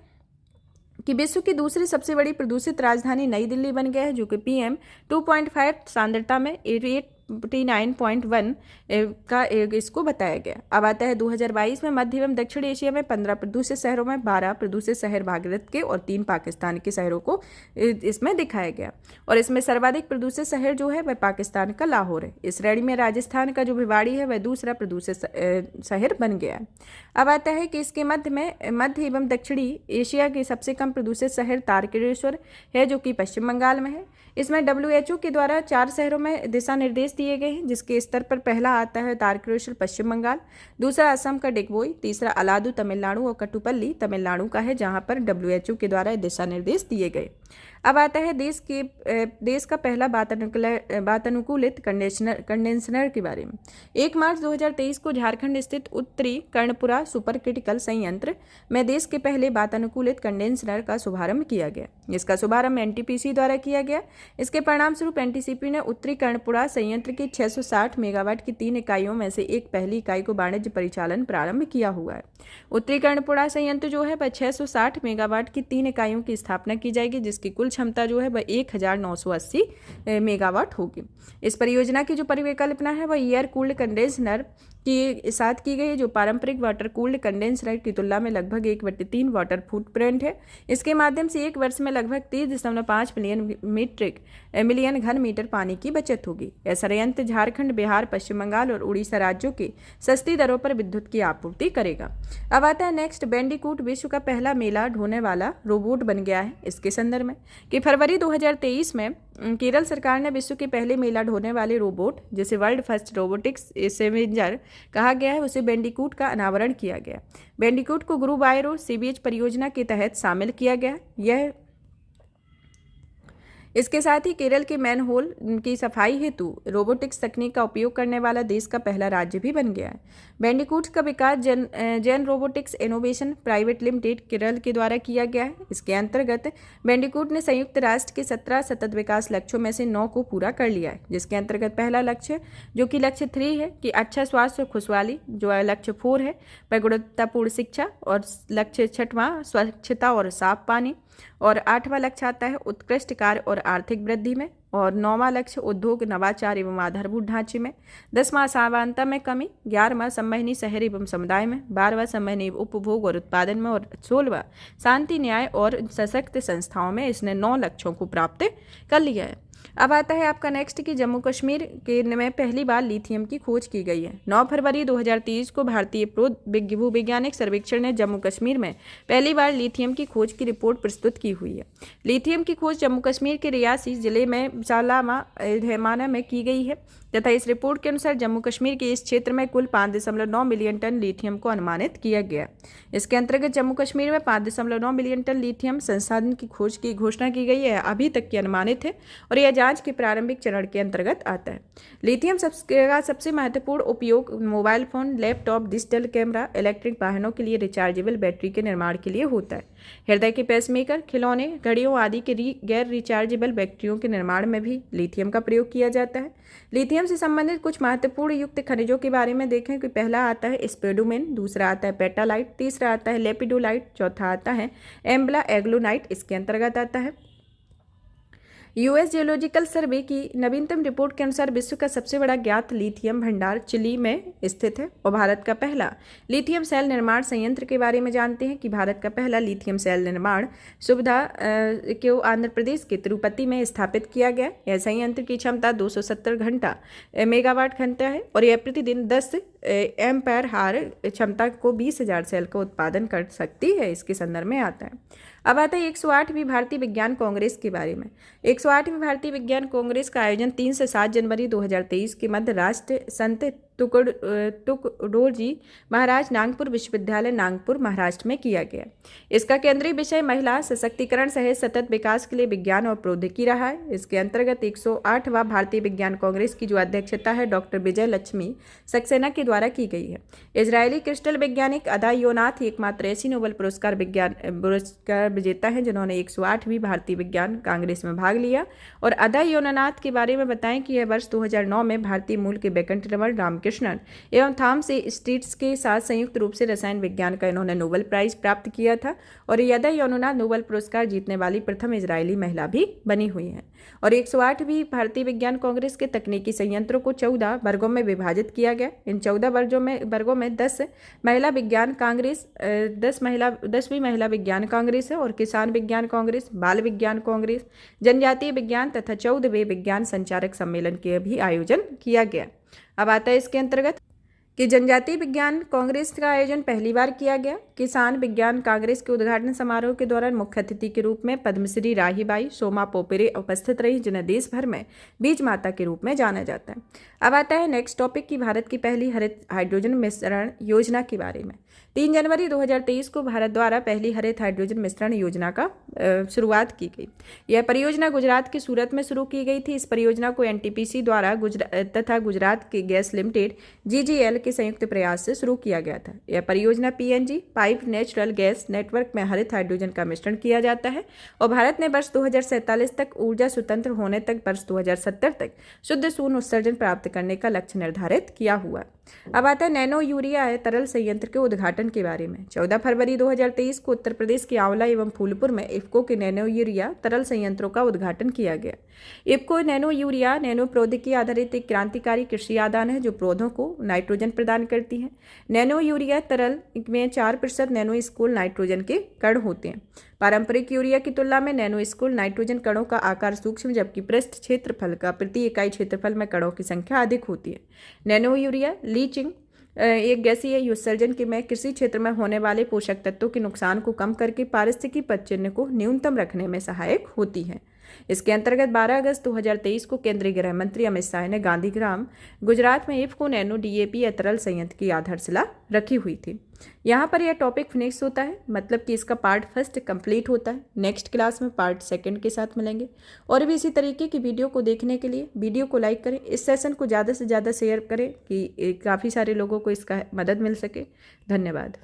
कि विश्व की दूसरी सबसे बड़ी प्रदूषित राजधानी नई दिल्ली बन गया है, जो कि PM 2.5 सांद्रता में 89.1 का इसको बताया गया। अब आता है 2022 में मध्य एवं दक्षिण एशिया में 15 प्रदूषित शहरों में 12 प्रदूषित शहर भारत के और 3 पाकिस्तान के शहरों को इसमें दिखाया गया और इसमें सर्वाधिक प्रदूषित शहर जो है वह पाकिस्तान का लाहौर है। इस श्रेणी में राजस्थान का जो भिवाड़ी है वह दूसरा प्रदूषित शहर बन गया। अब आता है कि इसके मध्य एवं दक्षिणी एशिया के सबसे कम प्रदूषित शहर तारकेश्वर है, जो कि पश्चिम बंगाल में है। इसमें WHO के द्वारा 4 शहरों में दिशा निर्देश दिए गए हैं, जिसके स्तर पर पहला आता है तारकेश्वर पश्चिम बंगाल, दूसरा असम का डिगबोई, तीसरा अलादू तमिलनाडु और कटुपल्ली तमिलनाडु का है, जहां पर WHO के द्वारा दिशा निर्देश दिए गए। अब आता है देश का पहला वातानुकूलित कंडेंसर के बारे में। 1 मार्च 2023 को झारखंड स्थित उत्तरी कर्णपुरा सुपर क्रिटिकल संयंत्र में देश के पहले वातानुकूलित कंडेंसर का शुभारंभ किया गया। इसका शुभारंभ NTPC द्वारा किया गया। इसके परिणाम स्वरूप NTPC ने उत्तरी कर्णपुरा संयंत्र की 660 मेगावाट की 3 इकाइयों में से एक पहली इकाई को वाणिज्य परिचालन प्रारंभ किया हुआ है। उत्तरी कर्णपुरा संयंत्र जो है वह 660 मेगावाट की 3 इकाइयों की स्थापना की जाएगी, जिसकी कुल क्षमता जो है वह 1980 मेगावाट होगी। इस परियोजना की जो परिकल्पना है वह एयर कूल्ड कंडेंसर के साथ की गई, जो पारंपरिक वाटर कूल्ड कंडेंसर की तुलना में लगभग 1/3 वाटर फुटप्रिंट है। इसके माध्यम से एक वर्ष में लगभग 30.5 मिलियन घन मीटर पानी की बचत होगी। यह संयंत्र झारखंड, बिहार, पश्चिम बंगाल और उड़ीसा राज्यों की सस्ती दरों पर विद्युत की आपूर्ति करेगा। अब आता है नेक्स्ट बैंडिकूट विश्व का पहला मेला ढोने वाला रोबोट बन गया है। इसके संदर्भ में कि फरवरी 2023 में केरल सरकार ने विश्व के पहले मेला ढोने वाले रोबोट, जिसे वर्ल्ड फर्स्ट रोबोटिक्स स्कैवेंजर कहा गया है, उसे बैंडिकूट का अनावरण किया गया। बैंडिकूट को गुरुवायूर सीबीएच परियोजना के तहत शामिल किया गया। इसके साथ ही केरल के मैनहोल की सफाई हेतु रोबोटिक्स तकनीक का उपयोग करने वाला देश का पहला राज्य भी बन गया है। बैंडिकूट का विकास Gen robotics innovation private limited Kerala के द्वारा किया गया है। इसके अंतर्गत बैंडिकूट ने संयुक्त राष्ट्र के 17 सतत विकास लक्ष्यों में से 9 को पूरा कर लिया है, जिसके अंतर्गत पहला लक्ष्य जो कि लक्ष्य 3 है कि अच्छा स्वास्थ्य और खुशहाली, जो है लक्ष्य 4 है गुणवत्तापूर्ण शिक्षा, और लक्ष्य 6वां स्वच्छता और साफ पानी, और 8वां लक्ष्य आता है उत्कृष्ट कार्य और आर्थिक वृद्धि में, और 9वां लक्ष्य उद्योग, नवाचार एवं आधारभूत ढांचे में, 10वां असमानता में कमी, 11वां संवहनी शहर एवं समुदाय में, 12वां संवहनी उपभोग और उत्पादन में, और 16वां शांति, न्याय और सशक्त संस्थाओं में। इसने 9 लक्ष्यों को प्राप्त कर लिया है। अब आता है आपका नेक्स्ट कि जम्मू कश्मीर के में पहली बार लिथियम की खोज की गई है। 9 फरवरी 2023 को भारतीय भूवैज्ञानिक सर्वेक्षण ने जम्मू कश्मीर में पहली बार लिथियम की खोज की रिपोर्ट प्रस्तुत की हुई है। लिथियम की खोज जम्मू कश्मीर के रियासी जिले में जालामा हैमाना में की गई है तथा इस रिपोर्ट के अनुसार जम्मू कश्मीर के इस क्षेत्र में कुल 5.9 मिलियन टन लिथियम को अनुमानित किया गया। इसके अंतर्गत जम्मू कश्मीर में 5.9 मिलियन टन लिथियम संसाधन की खोज की घोषणा की गई है, अभी तक की अनुमानित है और यह जांच के प्रारंभिक चरण के अंतर्गत आता है। लिथियम का सबसे महत्वपूर्ण उपयोग mobile phone, laptop, digital camera, electric वाहनों के लिए रिचार्जेबल बैटरी के निर्माण के लिए होता है। हृदय के पेसमेकर, खिलौने, घड़ियों आदि के गैर रिचार्जेबल बैटरियों के निर्माण में भी लिथियम का प्रयोग किया जाता है। लिथियम से संबंधित कुछ महत्वपूर्ण युक्त खनिजों के बारे में देखें कि पहला आता है स्पेडुमेन, दूसरा आता है पेटालाइट, तीसरा आता है लेपिडोलाइट, चौथा आता है एम्बला एग्लोनाइट इसके अंतर्गत आता है। यूएस जियोलॉजिकल सर्वे की नवीनतम रिपोर्ट के अनुसार विश्व का सबसे बड़ा ज्ञात लिथियम भंडार चिली में स्थित है। और भारत का पहला लिथियम सेल निर्माण संयंत्र के बारे में जानते हैं कि भारत का पहला लिथियम सेल निर्माण सुविधा को आंध्र प्रदेश के तिरुपति में स्थापित किया गया। यह संयंत्र की क्षमता 270 घंटा मेगावाट क्षमता है और यह प्रतिदिन 10 एम्पायर हार क्षमता को 20,000 सेल का उत्पादन कर सकती है। इसके संदर्भ में आता है। अब आता है 108वीं भारतीय विज्ञान कांग्रेस के बारे में। 108वीं भारतीय विज्ञान कांग्रेस का आयोजन 3 से 7 जनवरी 2023 के मध्य राष्ट्र संत तुकडोजी महाराज नागपुर विश्वविद्यालय नागपुर महाराष्ट्र में किया गया। इसका केंद्रीय विषय महिला सशक्तिकरण सहित सतत विकास के लिए विज्ञान और प्रौद्योगिकी रहा है। इसके अंतर्गत 108वां भारतीय विज्ञान कांग्रेस की जो अध्यक्षता है डॉक्टर विजय लक्ष्मी सक्सेना के द्वारा की गई है। इजरायली क्रिस्टल वैज्ञानिक अदा योनाथ एकमात्र ऐसी नोबेल पुरस्कार विजेता है जिन्होंने 108वीं भारतीय विज्ञान कांग्रेस में भाग लिया। और अदा योनाथ के बारे में बताएं कि यह वर्ष 2009 में भारतीय मूल के वैकंठ रमन रामकृष्णन एवं थॉमस स्टीट्स के साथ संयुक्त रूप से रसायन विज्ञान का इन्होंने नोबेल प्राइज प्राप्त किया था और अदा योनाथ नोबेल पुरस्कार जीतने वाली प्रथम इजरायली महिला भी बनी हुई हैं। और 108वीं भारतीय विज्ञान कांग्रेस के तकनीकी संयंत्रों को 14 वर्गों में विभाजित किया गया। इन 14 वर्गों में 10 महिला विज्ञान कांग्रेस, 10वीं महिला विज्ञान कांग्रेस है और किसान विज्ञान कांग्रेस, बाल विज्ञान कांग्रेस, जनजातीय विज्ञान तथा 14वें विज्ञान संचारक सम्मेलन के भी आयोजन किया गया। अब आता है इसके अंतर्गत कि जनजातीय विज्ञान कांग्रेस का आयोजन पहली बार किया गया। किसान विज्ञान कांग्रेस के उद्घाटन समारोह के दौरान मुख्य अतिथि के रूप में पद्मश्री राहीबाई सोमा पोपेरे उपस्थित रही जिन्हें देश भर में बीज माता के रूप में जाना जाता है। अब आता है नेक्स्ट टॉपिक की भारत की पहली हरित हाइड्रोजन मिश्रण योजना के बारे में। 3 जनवरी 2023 को भारत द्वारा पहली हरित हाइड्रोजन मिश्रण योजना का शुरुआत की गई। यह परियोजना गुजरात के सूरत में शुरू की गई थी। इस परियोजना को एनटीपीसी द्वारा तथा गुजरात के गैस लिमिटेड GGL के संयुक्त प्रयास से शुरू किया गया था। यह परियोजना PNG pipe natural gas network में हरित हाइड्रोजन का मिश्रण किया जाता है और भारत ने वर्ष 2047 तक ऊर्जा स्वतंत्र होने तक वर्ष 2070 तक शुद्ध शून्य उत्सर्जन प्राप्त करने का लक्ष्य निर्धारित किया हुआ। अब आता है नैनो यूरिया तरल संयंत्र के उद्घाटन के बारे में। 14 फरवरी 2023 को उत्तर प्रदेश के आंवला एवं फूलपुर में इफ्को के नैनो यूरिया तरल संयंत्रों का उद्घाटन किया गया। इफ्को नैनो यूरिया नैनो प्रौद्योगिकी आधारित एक क्रांतिकारी कृषि आदान है जो पौधों को नाइट्रोजन प्रदान करती है। नैनो यूरिया तरल में 4% नैनो स्कूल नाइट्रोजन के कण होते हैं। पारंपरिक यूरिया की तुलना में नैनो स्कूल नाइट्रोजन कणों का आकार सूक्ष्म जबकि पृष्ठ क्षेत्रफल का प्रति इकाई क्षेत्रफल में कणों की संख्या अधिक होती है। नैनो यूरिया लीचिंग एक गैसीय उत्सर्जन के में कृषि क्षेत्र में होने वाले पोषक तत्वों के नुकसान को कम करके पारिस्थितिकी पदचिह्न को न्यूनतम रखने में सहायक होती है। इसके अंतर्गत 12 अगस्त 2023 को केंद्रीय गृह मंत्री अमित शाह ने गांधीग्राम गुजरात में इफ्को नैनो DAP तरल संयंत्र की आधारशिला रखी हुई थी। यहाँ पर यह टॉपिक फिनिश होता है, मतलब कि इसका पार्ट फर्स्ट कंप्लीट होता है। नेक्स्ट क्लास में पार्ट सेकंड के साथ मिलेंगे। और भी इसी तरीके की वीडियो को देखने के लिए वीडियो को लाइक करें, इस सेशन को ज़्यादा से ज़्यादा शेयर करें कि काफ़ी सारे लोगों को इसका मदद मिल सके। धन्यवाद।